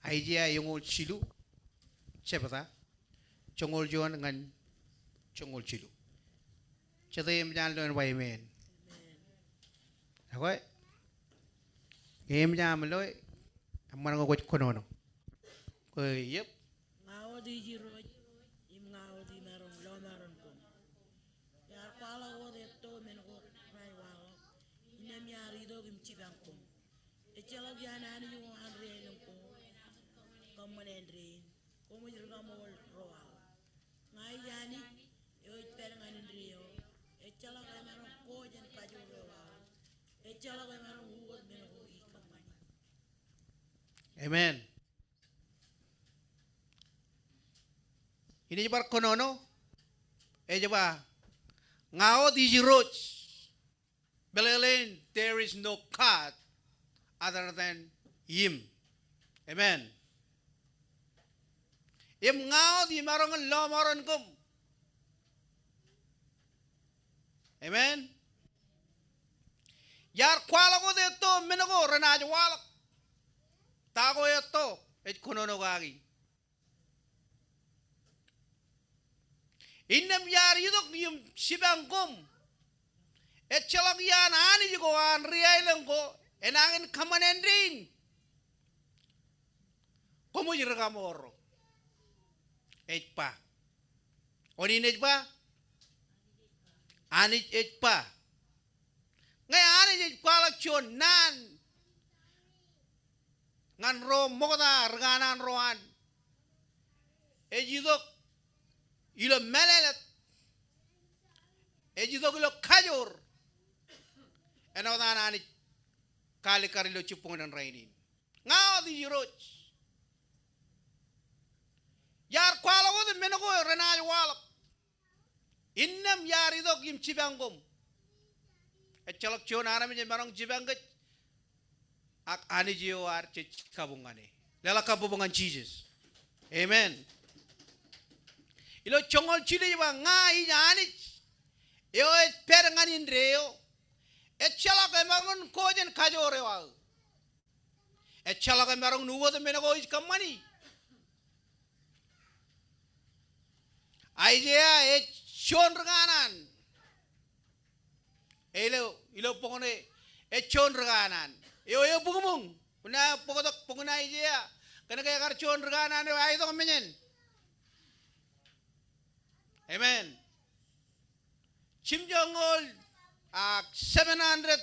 I: Isaiah yung ol chilu, cepata. Chongol jon ngan chongol chilu. Chata yem jan lo en amen. Ako yem jan lo amman ko kono no. Ko yep.
C: Ngawo di jiro im ngawo di meron lo meron ko. Yar pala wo de to men ko rai wawo. Inem yari do gim cibang ko. E chala yana ni yo andre no ko. Kamane andre. Ko mo jiro mo roa. Ngai yani yo perangan ndrio. E chala ga meron ko jen kajo roa. E chala ga meron wo men ko I kamani.
I: Amen. Ini jebar konono. Jeba ngao di jiroch. Belelen there is no God other than him. Amen. Im ngao di marongan lo maron kum. Amen. Yar kwala ko dito minago renajo walak. Tago ito et konono gagi. Inam yar yudok yung sibang kum. Et chalak yan ani jugo an riyay lang ko enangin kamanendring. Komo jirgamoro. Et pa. Onin et pa? Anit et pa. Ngay anit et pa lak chon nan. Ngan ro mokota rganan roan. E jidok ilo melelet. E jidok ilo kajor. Eno dan anit kali karilo chupungan rainin. Ngao di jiroch. Yar kwala ko de menoko renay walak. Innam yari dok yim chibangom. Et chalak chon aram je marong chibangat. Ak ani jiwar che kabungane. Lela kabungan Jesus. Amen. Ilo chongol chili ba ngai ani. Yo et perangan indreo. Et chalak marong kojen kajore wa. Et chalak marong nuwo de menoko is kamani. Isaiah chon reganan. Ilo pokone chon reganan. Yo pugumung. Una pokotok puguna Isaiah. Kana kaya kar chon reganan ay to kamenyen. Amen. Chimjongol 700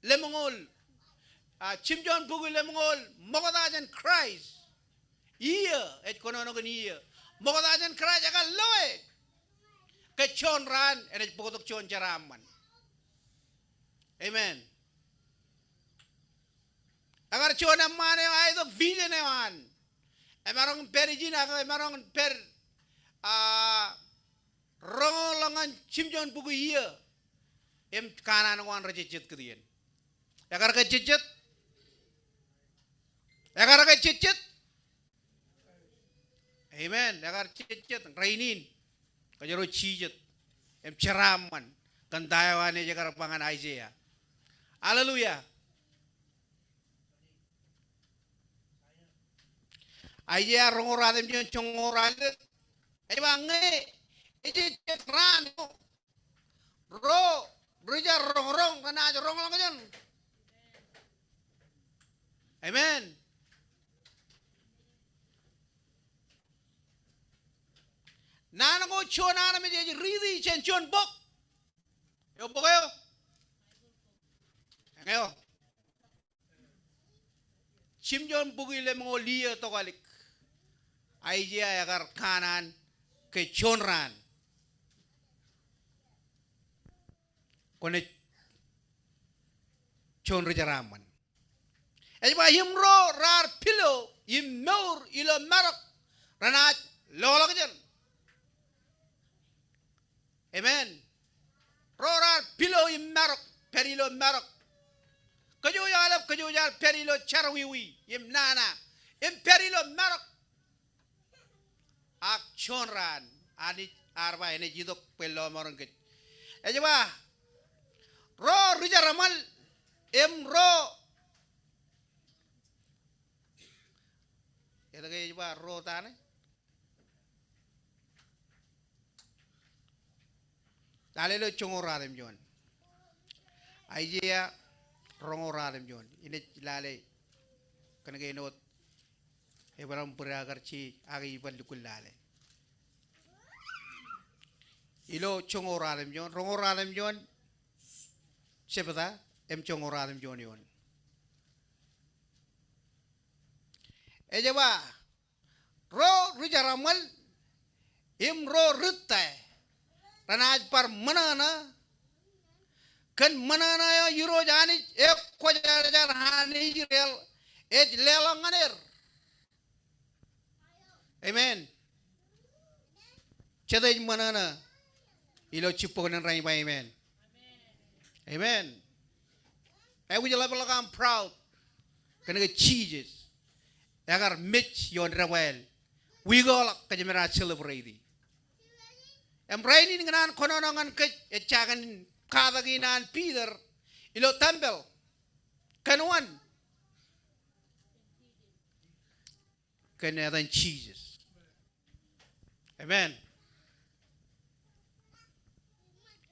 I: lemongol. Chimjon pugul lemongol mokodajan Christ. Iya et konono kan iya. Mokodajan Christ akan loe. Kechon ran et pokotok chon jaraman. Amen. Agar chon amane ay to vision ewan. Emarong perijin ako emarong per rongolangan chimjon pugu iya. Em kanan wan rajicit kedian. Agar kecicit. Agar kecicit. Amen. Agar cicit rainin. Kajaro cijet. Em ceraman. kan tayawane jagar pangan Isaiah. Haleluya. Isaiah rongoradem jon chongorade. Bange. Ije ran ro ruja rong kana aja rong lang jan. Amen. Nana ko chona na me je ridi chen chon bok. Yo bok yo. Ngayo. Chimjon bugile mo liya to kalik. Aidia agar kanan ke chonran. Kone chon rejaraman. Ejba himro rar pilo yim nor ilo marak ranat lola kajan. Amen. Rorar pilo yim marak perilo marak. Kajo yal perilo charwiwi yim nana yim perilo marak. Ak chonran ani arba ene jidok pelo morong ke. Ejba ro rejaramal ro ito kayo ba ro tane dalilo chongoradem jon Isaiah rongoradem jon ini lale kana kay not ebaram puragar chi agi bandukul lale ilo chongoradem jon rongoradem jon siapa ta chongoradem jon yon. Ejawa ro rujaramal ro rutte ranaj par manana kan manana ya yuro jani ek ko jar hani rel ej lelanganer. Amen. Chadai manana ilo chipokan rai ba amen. Amen. I would love I'm proud. Can I get cheeses? Agar mitch yon rawel. We go like kajamera celebrate. Am rainin nganan kononangan ke echagan kadaginan Peter ilo tambel. Kanuan. Kanadan cheeses. Amen.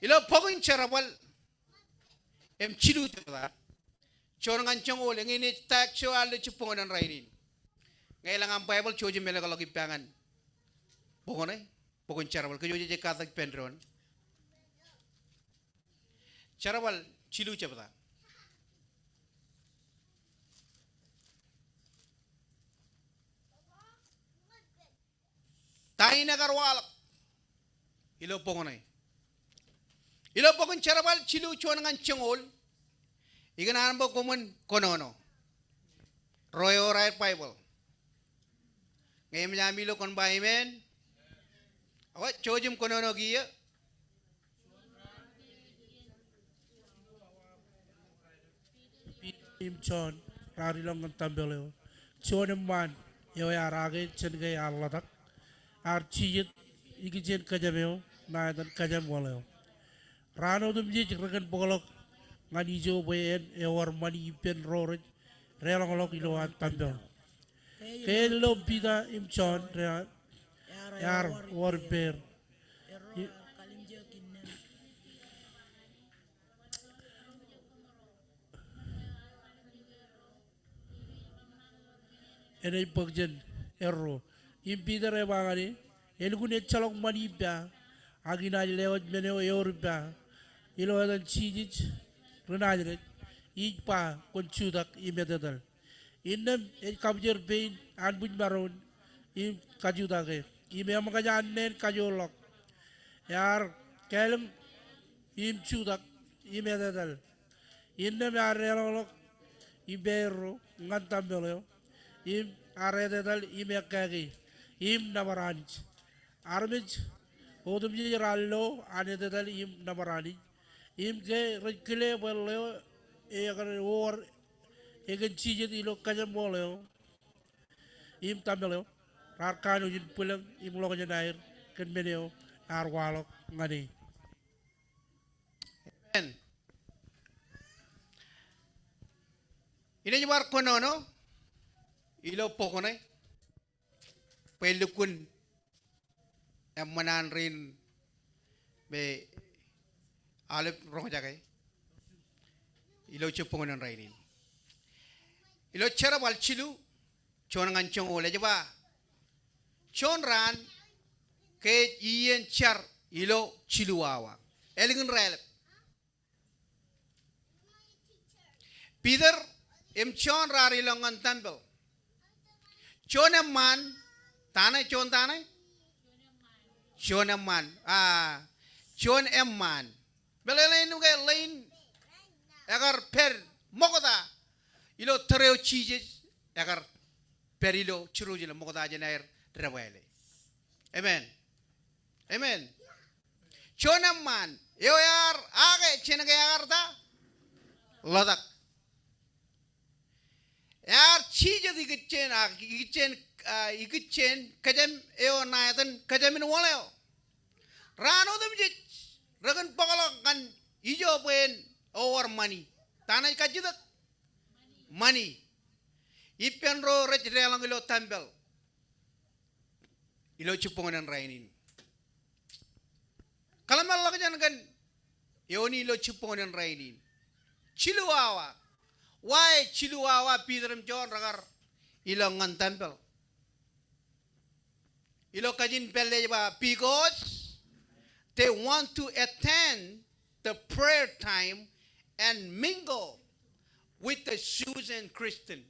I: Ilo pogin charawal. Em chilu tala. Chorangan chongol ngini tak choal le chupongan rainin. Ngailang ang Bible choji mela kalau kipangan. Pokoknya pokon charawal kayo je katak pendron. Charawal chilu chapta. Tahi nagarwalak. Ilo pokoknya. Ilo pokon charawal chilu chorangan chongol. Ikan bo kumun konono. Royo right Bible. Ngayon milo kon ba amen? Awat chojum konono giya.
H: Im chon rari long kan tambeleo. Chon man yo ya rage chen gay arladak. Ar chiyit iki chen kajameo na dan kajam waleo. Rano dum je ragan pokolok ngani jo boyen e war mani pen roraj relong lok iloan tambel. Kaya lo bida im chon yar war ber. Ene pagjen erro im bida re bangani elgune chalok mani ba agina lewat meneo yorba ilo dan chijij renajre ipa konchudak imedadal innam e kabjer bein an buñ baron im kajudage ime am kaja annen kajolok yar kelem im chudak imedadal innam yar relok ibero ngantambelo im aredadal ime kagi im nabaranj armij odum jirallo anedadal im nabarani im ke rekle boleo e agar war egen chije ilo kajam boleo im tambeleo rakano jin pulang im logo nair ken meneo ar walok ngani
I: Amen. Ini nyebar kono no. Ilo pokone. Pelukun yang menanrin be alep roh jagai. Ilo cepong nan rainin. Ilo cara wal cilu. Chon ngancong oleh jeba. Chon ran ke ien char ilo cilu awa. Elingen relep. Peter em chon rari longan tambel. Chon man tanai chon tanai. Chon man chon man. Belelain nuge lain agar per mokota ilo tereo chije agar per ilo churujila mokota jenair drawele. Amen. Amen. Chon man yo yar age chenage yar ta lodak. Yar chije igitchen kajem eo naatan kajemin waleo. Rano dem je ragan pagala kan ijo pen over money. Tanay kajidak money. Ipen ro rech relang ilo tambel. Ilo chupongan rainin. Kalamal lakajan kan yoni ilo chupongan rainin. Chiluawa. Why Chiluawa Peter John ragar ilongan tempel. Ilo kajin pelle ba because they want to attend the prayer time and mingle with the Jews and Christian.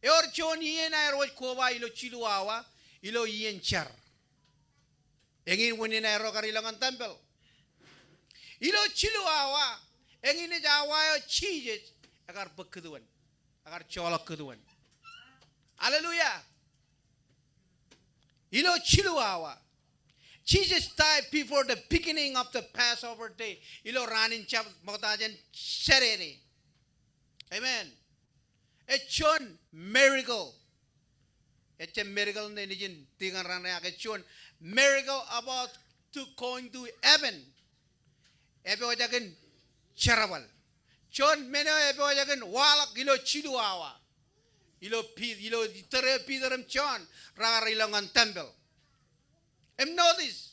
I: Eor John yen aero koba ilo Chiluawa ilo yen char. Engin winin aero karilangan tempel. Ilo Chiluawa engin jawa chijes agar bekeduan, agar colok keduan. Hallelujah. Ilo Chiluawa. Jesus died before the beginning of the Passover day. Ilo ranin chap motajan serere. Amen. It's a miracle. It's a miracle ne nijin tingan rana it's a miracle about to going to heaven. Ebe wajakin charabal. John meno ebe wajakin walak ilo Chiluawa. Ilo tere Peteram John ragar ilangan temple. Notice.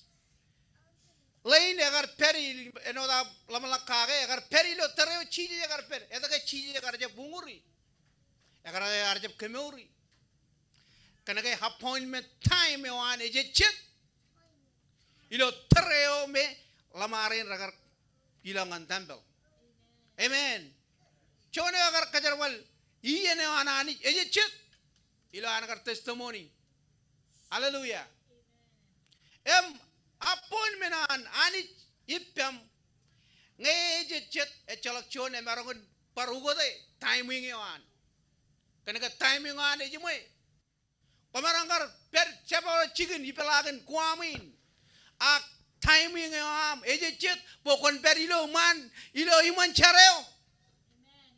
I: Lain agar peri enoda lamalakage agar peri lo tere chiji agar peri. Eta ke chiji agar je bunguri. Agar je kemuri. Karena ke appointment time ewan eje chet. Ilo tere me lamarin ragar ilangan temple. Amen. Chone agar kajarwal iye ne anani eje chet. Ilo agar testimony. Hallelujah. Appointment an ani ipam ngeje chet echalak chone marangon parugo de timing ewan. Karena ke timing an eje moy. Pamarangar per chapa chicken ipelagan kuamin. Ak timing ewan eje chet pokon per ilo iman chareo.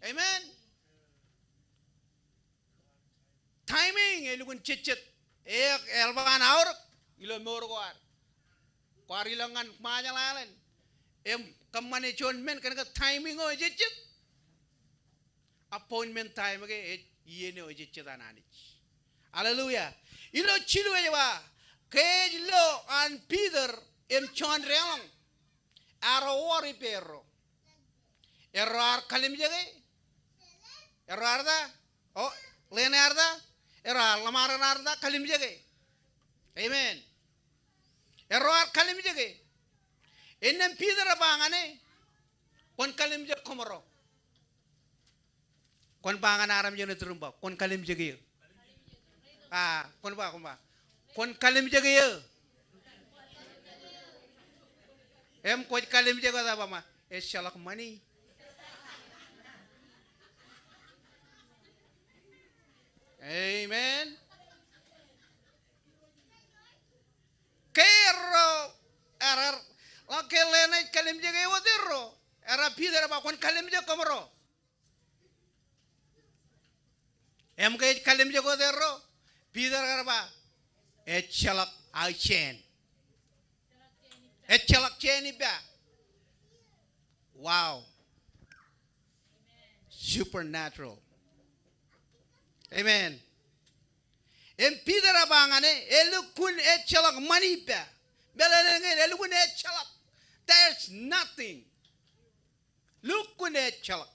I: Amen. Timing elugun chet elban aur ilo morgoar. Kwarilangan manyalalan. Kamane chon men karena timing o eje chet. Appointment time ke iye ne eje chet anani. Hallelujah. Ilo chilu ewa ke ilo an Peter chon relang. Aro wari perro. Error kalim jage. Error arda. Oh, lene arda. Error lamaran arda kalim jage. Amen. Error kalim jage. Enem Peter abangane. Kon kalim jage komoro. Kon bangan aram jene terumba. Kon kalim jage. Kon ba. Kon kalim jage ye. Kon kalim jage apa ma? Shalak money. Amen. Kero erar lake lene kalim jage wadiro era Peter ba kon kalim jage komoro ke kalim jage wadiro Peter garba echalak aichen echalak cheni ba Wow. Supernatural. Amen. En Peter abangane elukun echalak money pa. Belanenge elukun echalak. There's nothing. Lukun echalak.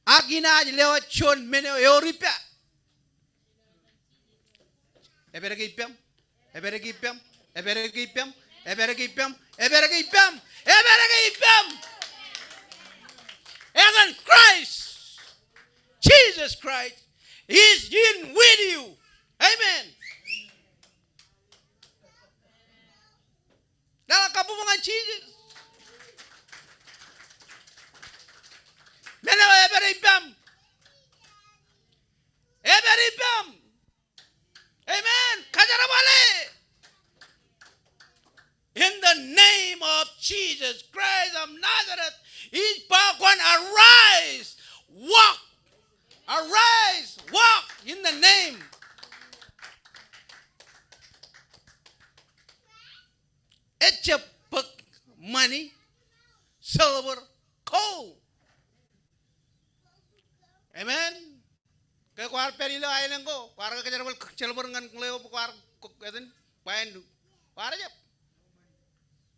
I: Agina lewa chon mene yoripa. Eberegipem. Eberegipem. Eberegipem. Eberegipem. Eberegipem. Eberegipem. And Christ, Jesus Christ, is in with you. Amen. Dalam kamu mga Jesus. Menawa eberibam. Eberibam. Amen. Kajarawale. In the name of Jesus Christ of Nazareth, each one arise, walk, arise, walk in the name. It's a money, silver, coal. Amen. Kaya kuar perilo ailang ko, kuar ka jarabal silver ngan leo kuar kadin paen kuar aja.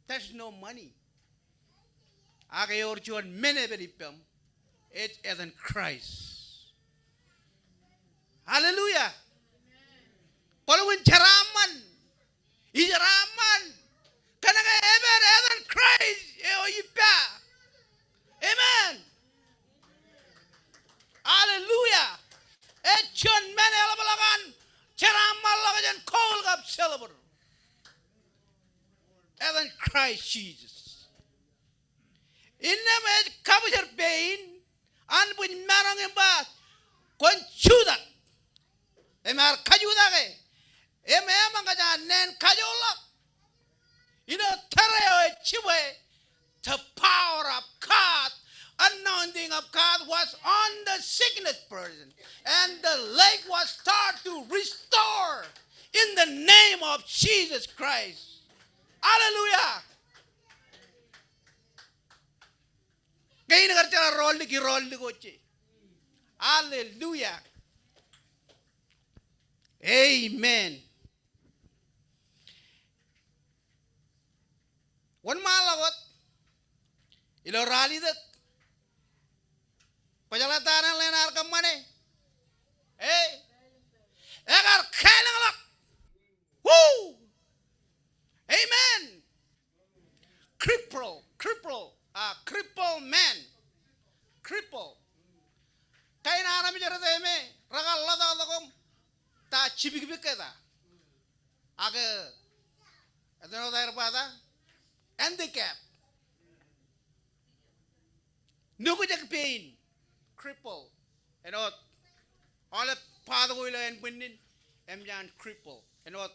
I: There's no money. Aga yorchuan mene beripam. It isn't Christ. Hallelujah. Palawin charaman. Ijaraman. Kananga ever isn't Christ. Eoyipa. Amen. Hallelujah. Echon mene alabalagan. Charaman lagajan kol gap celebrate. Isn't Christ Jesus. Inna kabujar pain an pun marang embat kon chuda emar kajuda ke emang kaja nen kajolak ino tareo chiwe the power of God, anointing of God was on the sickness person and the leg was start to restore in the name of Jesus Christ. Hallelujah. Kaya nagartya roll goche. Hallelujah. Amen. One malagot. Ilo rally that. Pajalatanan lenar kamane. Hey. Egar kainalak. Woo. Amen. Cripple man. Cripple. Kaya na arami jara deme. Ragal lada lagom. Ta chibik bikeda. Aga. Adano dair pada. Handicap. Nuku jak pain. Cripple. And all the pathway and winding. Emjan cripple. And all.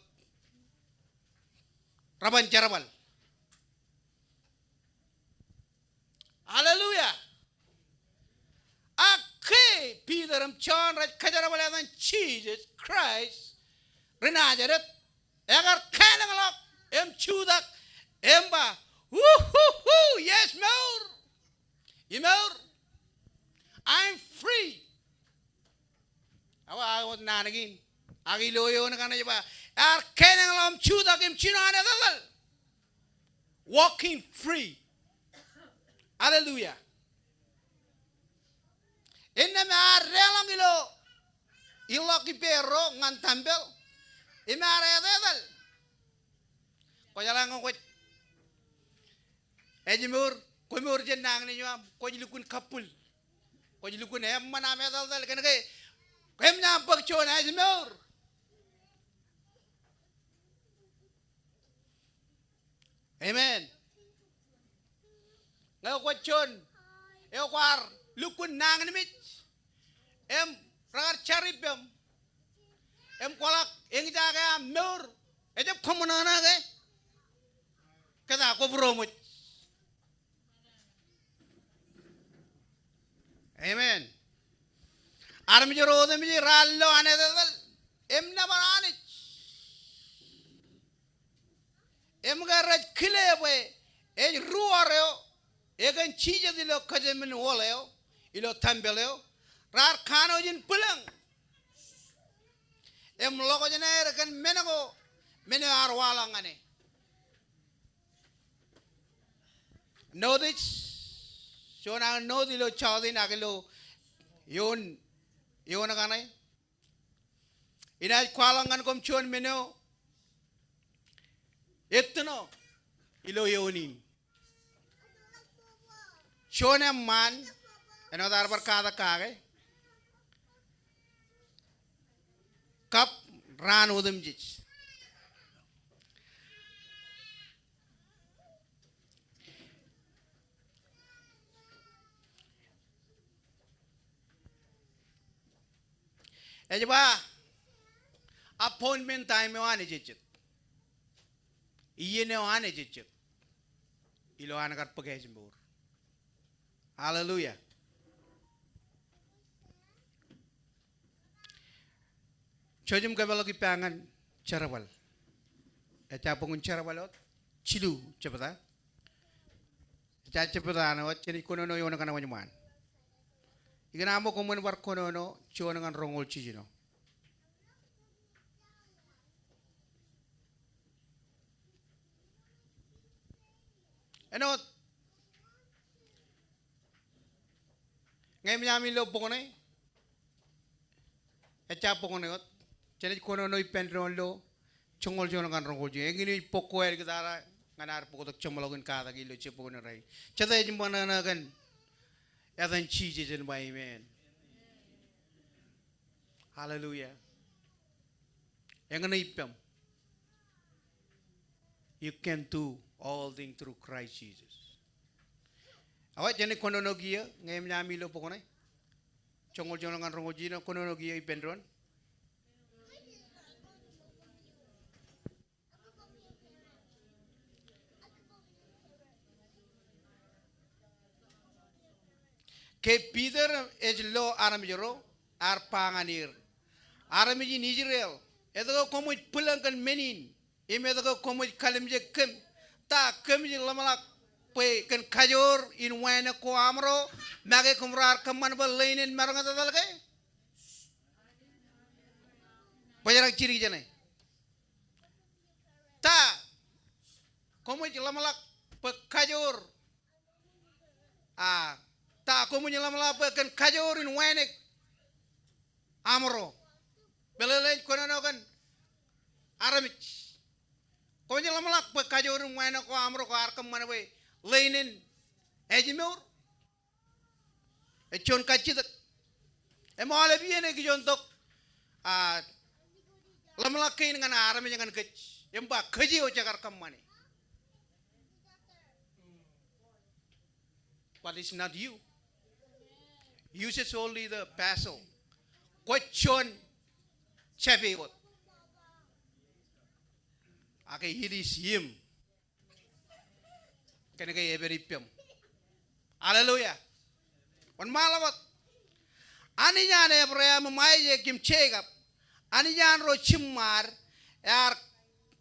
I: Raban jarabal. Hallelujah. Okay, Peter and John, kajarabal and Jesus Christ. Renajaret. Egar kanangalak. Chudak. Emba. Woo. Yes, more. You know, I'm free. I was not again. Agiloyo na kana ba. Ar kanangalam chudak china na. Walking free. Hallelujah. Inna ma relang ilo ki perro ngan tambel. Imare dedal. Ko jalang ko ejimur ko mur jenang ni nyam ko jilukun kapul. Ko jilukun em mana medal dal kan ke em nyam pak chon ejimur. Amen. Ngayon ko chon, eo kwar lukun nang nimit, em ragar charibem, em kolak eng jaga meur, ejep komunana ke, kada ko bromut. Amen. Armi jero de mi rallo ane dal, em na baranich, em garaj kile we, ej ruareo. egan chija dilo kajemin woleo ilo tambeleo rar kano jin pulang em logo jene kan menago mene ar walangane know this so na know dilo chawdi na kilo yon ganai ina kwalangan kom chon meno etno ilo yonin chone man eno dar bar kada kage kap ran udum jij ejba appointment time me wane jijit iyene wane jijit ilo anagar pagajim bur hallelujah chojum kabalo ki pangan charawal eta pungun charawalot chilu cepata cha cepata na wat cheni kono no yona kana wanyuman igana mo komun war kono no chona ngan rongol chijino enot ngay miyami lo pokone echa pokone ot cheni kono no ipendron lo chongol chona ngan rongol ji engini pokko er gidara nganar pokko chomologun kada gi lo chepone rai chata jimbana na kan yadan chije jen by amen hallelujah engana ipem you can do all things through Christ Jesus awak jene kono no gia ngem nyami lo pokone chongol chona ngan rongol ji no kono no gia ipendron ke Peter ejlo aramjoro ar panganir aramji Israel edago komuj pulangan menin emedago komuj kalimje kem ta kemji lamalak pe kan kajor in wana ko amro mage kumrar kaman ba leinin maranga dalge pajarak ciri jane ta komuj lamalak pe kajor ta aku menyelamatkan kajorin wenek amro belelain kono kan aramik ko menyelamat pe kajorin wenek ko amro ko arkam mana we leinin ejimur echon kachit emale biene ki jontok lamalakin ngana aramik ngan kech emba kaji o jakar kam mane but it's not you. Uses only the basil. Question chapiot. Ake hiris him. Kena kaya everipem. Hallelujah. On malawat. Ani jan Abraham maye kim chegap. Ani jan ro chimmar. Yar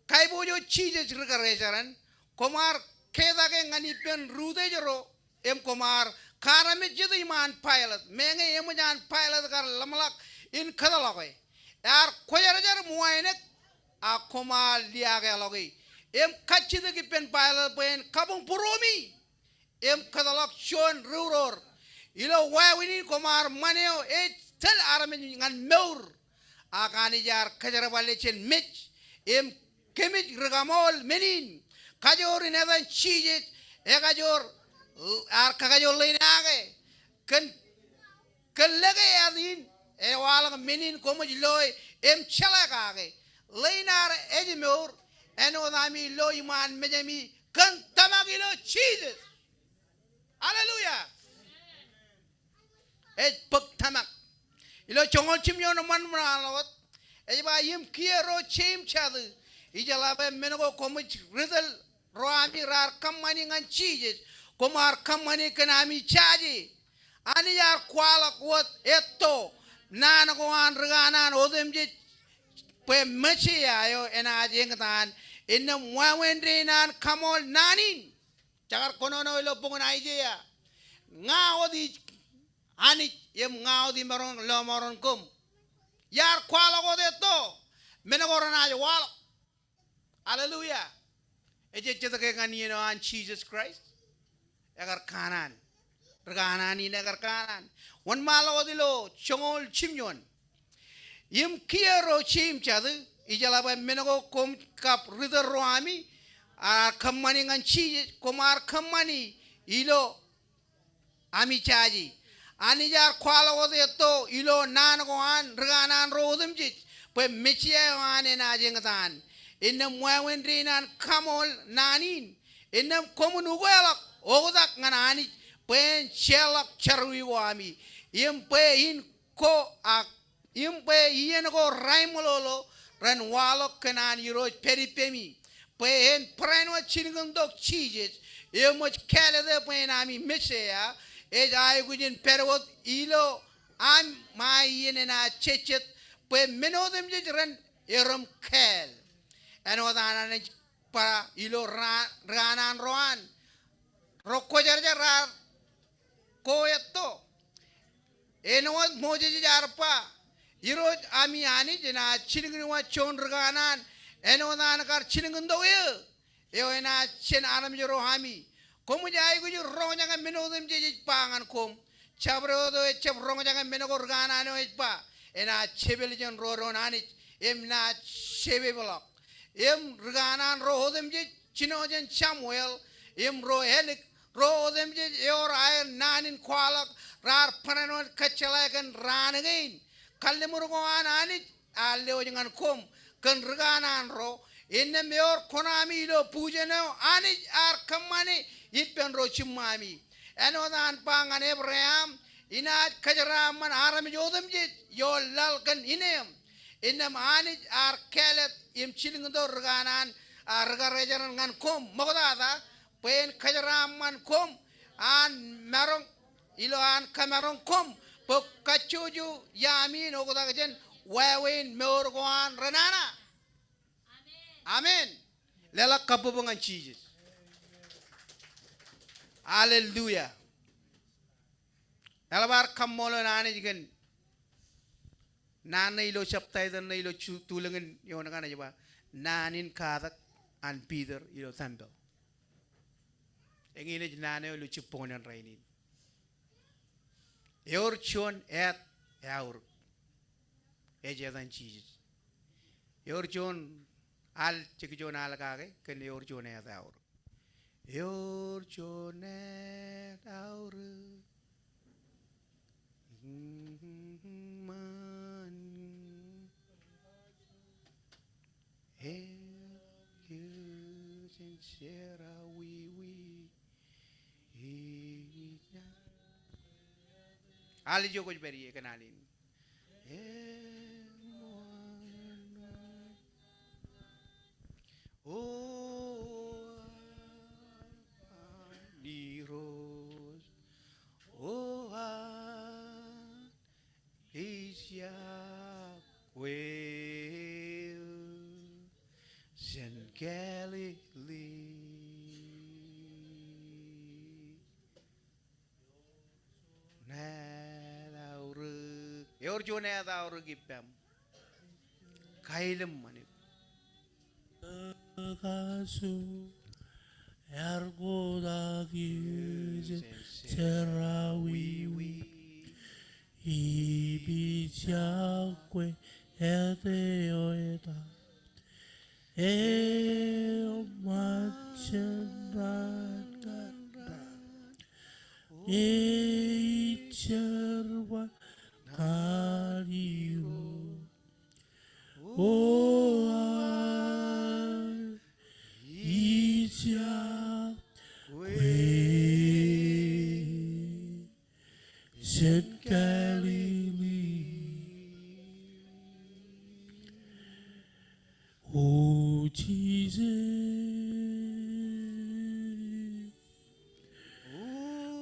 I: kaibojo chije chirkarejaran. Komar keda ke ngani pen rude jero. Em komar karame jedi man pilot menge em jan pilot kar lamlak in khadaloge yar khoyar jar muainek a komar liage loge em kachide ki pen pilot pen kabung puromi em khadalok shon ruror ilo wawini komar maneo e tel arame ngan meur akani jar khajar wale chen mich em kemich regamol menin kajor inedan chije egajor ar kagajo leinage kan lege adin e wala menin komo loy em chalagage leinar ejmeur eno nami loy man mejami kan tamagilo Jesus hallelujah et pok tamak ilo chongol chimyo no man mralot e ba yim kiero chim chadu ijala be menogo komo ridel roami rar kamani ngan Jesus komar kamani kanami chaji ani yar kwala kwat etto nana ko an rganan odemje pe mechi ayo ena jengtan inna mwawendre nan kamol nanin Cakar kono no ilo pungun aije ya. Ngao di ani yem ngao di marong lo maron kum. Yar kwala ko de to. Menagoran aja wala. Hallelujah. Eje cita ke ngani no an Jesus Christ. Agar kanan. Rekanan ini agar kanan. Wan malo di lo chongol chimyon. Yem kiero chim chadu. Ijala ba menago kom kap ridar roami. Kamani ngan chi komar kamani ilo ami chaji ani jar kwala wode to ilo nan ko an rganan rodum ji pe mechie ane na jengatan inam mwen nan kamol nanin inam komunu golak odak nganani pen chelak charwi wami impe in ko ak impe yen ko raimololo ran walok kanan yiro peripemi Pen prano chingung cheeses, much calendar when I mean Messiah, as I would in Perwot, Ilo, I'm my yin and I chechet, when meno them run erum kel. And what I para Ilo ran and roan. Rokojar koyato. And what Mojiji Arpa, Yiro Amiani, and I chilling what chon raganan. Eno na nakar chilingun do ye. Eo ena chen anam jero hami. Komu jai kuju rong jangan meno dem je pangan kom. Chabro do e chab rong jangan meno ko rgana no e pa. Ena chebel jen ro ro nani. Em na chebe bolak. Em rgana ro dem je chino jen Samuel. Em ro helik ro dem je eor ay nanin kwalak rar panano kachala kan ran again. Kalle murgo anani aleo jangan kom. Kan reganan ro inne meor konami lo pujeno ani ar kamani ipen ro chimami eno dan pangan Abraham inat kajaraman aram yodam jit yo lal kan inem inam ani ar kelet im chiling do reganan ar regarejaran ngan kom mogodada pen kajaraman kom an marong ilo an kamarong kom pok kachuju yamin ogodagen Wawin meorgoan renana. Amen. Lela kapubangan Jesus. Hallelujah. Elabar kamolo nani jigen. Nana ilo chaptai dan ilo tulengan yon kana jaba. Nanin katak an Peter ilo temple. Engine nane ilo chuponan rainin. Yor chon et yaur. Ejadan Jesus. Yor chon al chikjon al kage ken yor chon et yaur. Yor chon et yaur. Man. You sincere we. Ali jo kuch beri kenalin. Oh, diros, oh, Asia, well, Saint Galilee. Yor jone ada aur gipam. Kailem mani.
H: 가수 ergoda기 세라위위 이비자que 에데오에다 에마첸라다 에이처와 가리오 오아 이자 왜 Saint Galilee Oh Jesus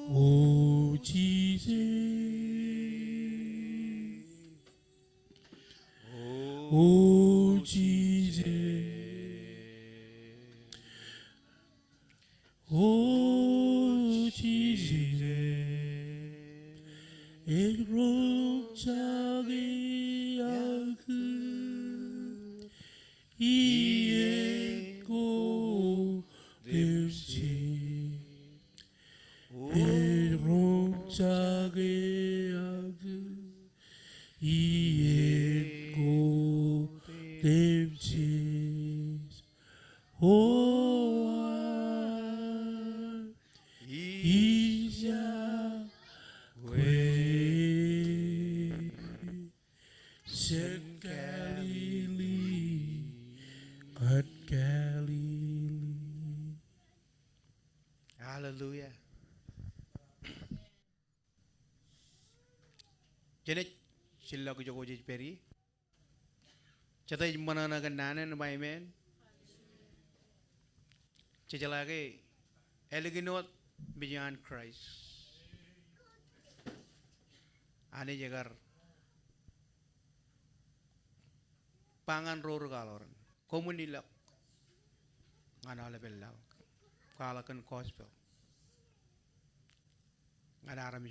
H: Oh Jesus Oh Jesus Oh Egrongcagi aku ieko demsi Egrongcagi aku ieko demsi Oh Isya Sen Galili Kan Galili
I: Haleluya. Jadi sila ko jogo peri. Chata mana kan nanen by men. Cijalage eliginot beyond Christ. Ane jagar pangan ror galoran komunilak ngana level law kalakan gospel ngana aram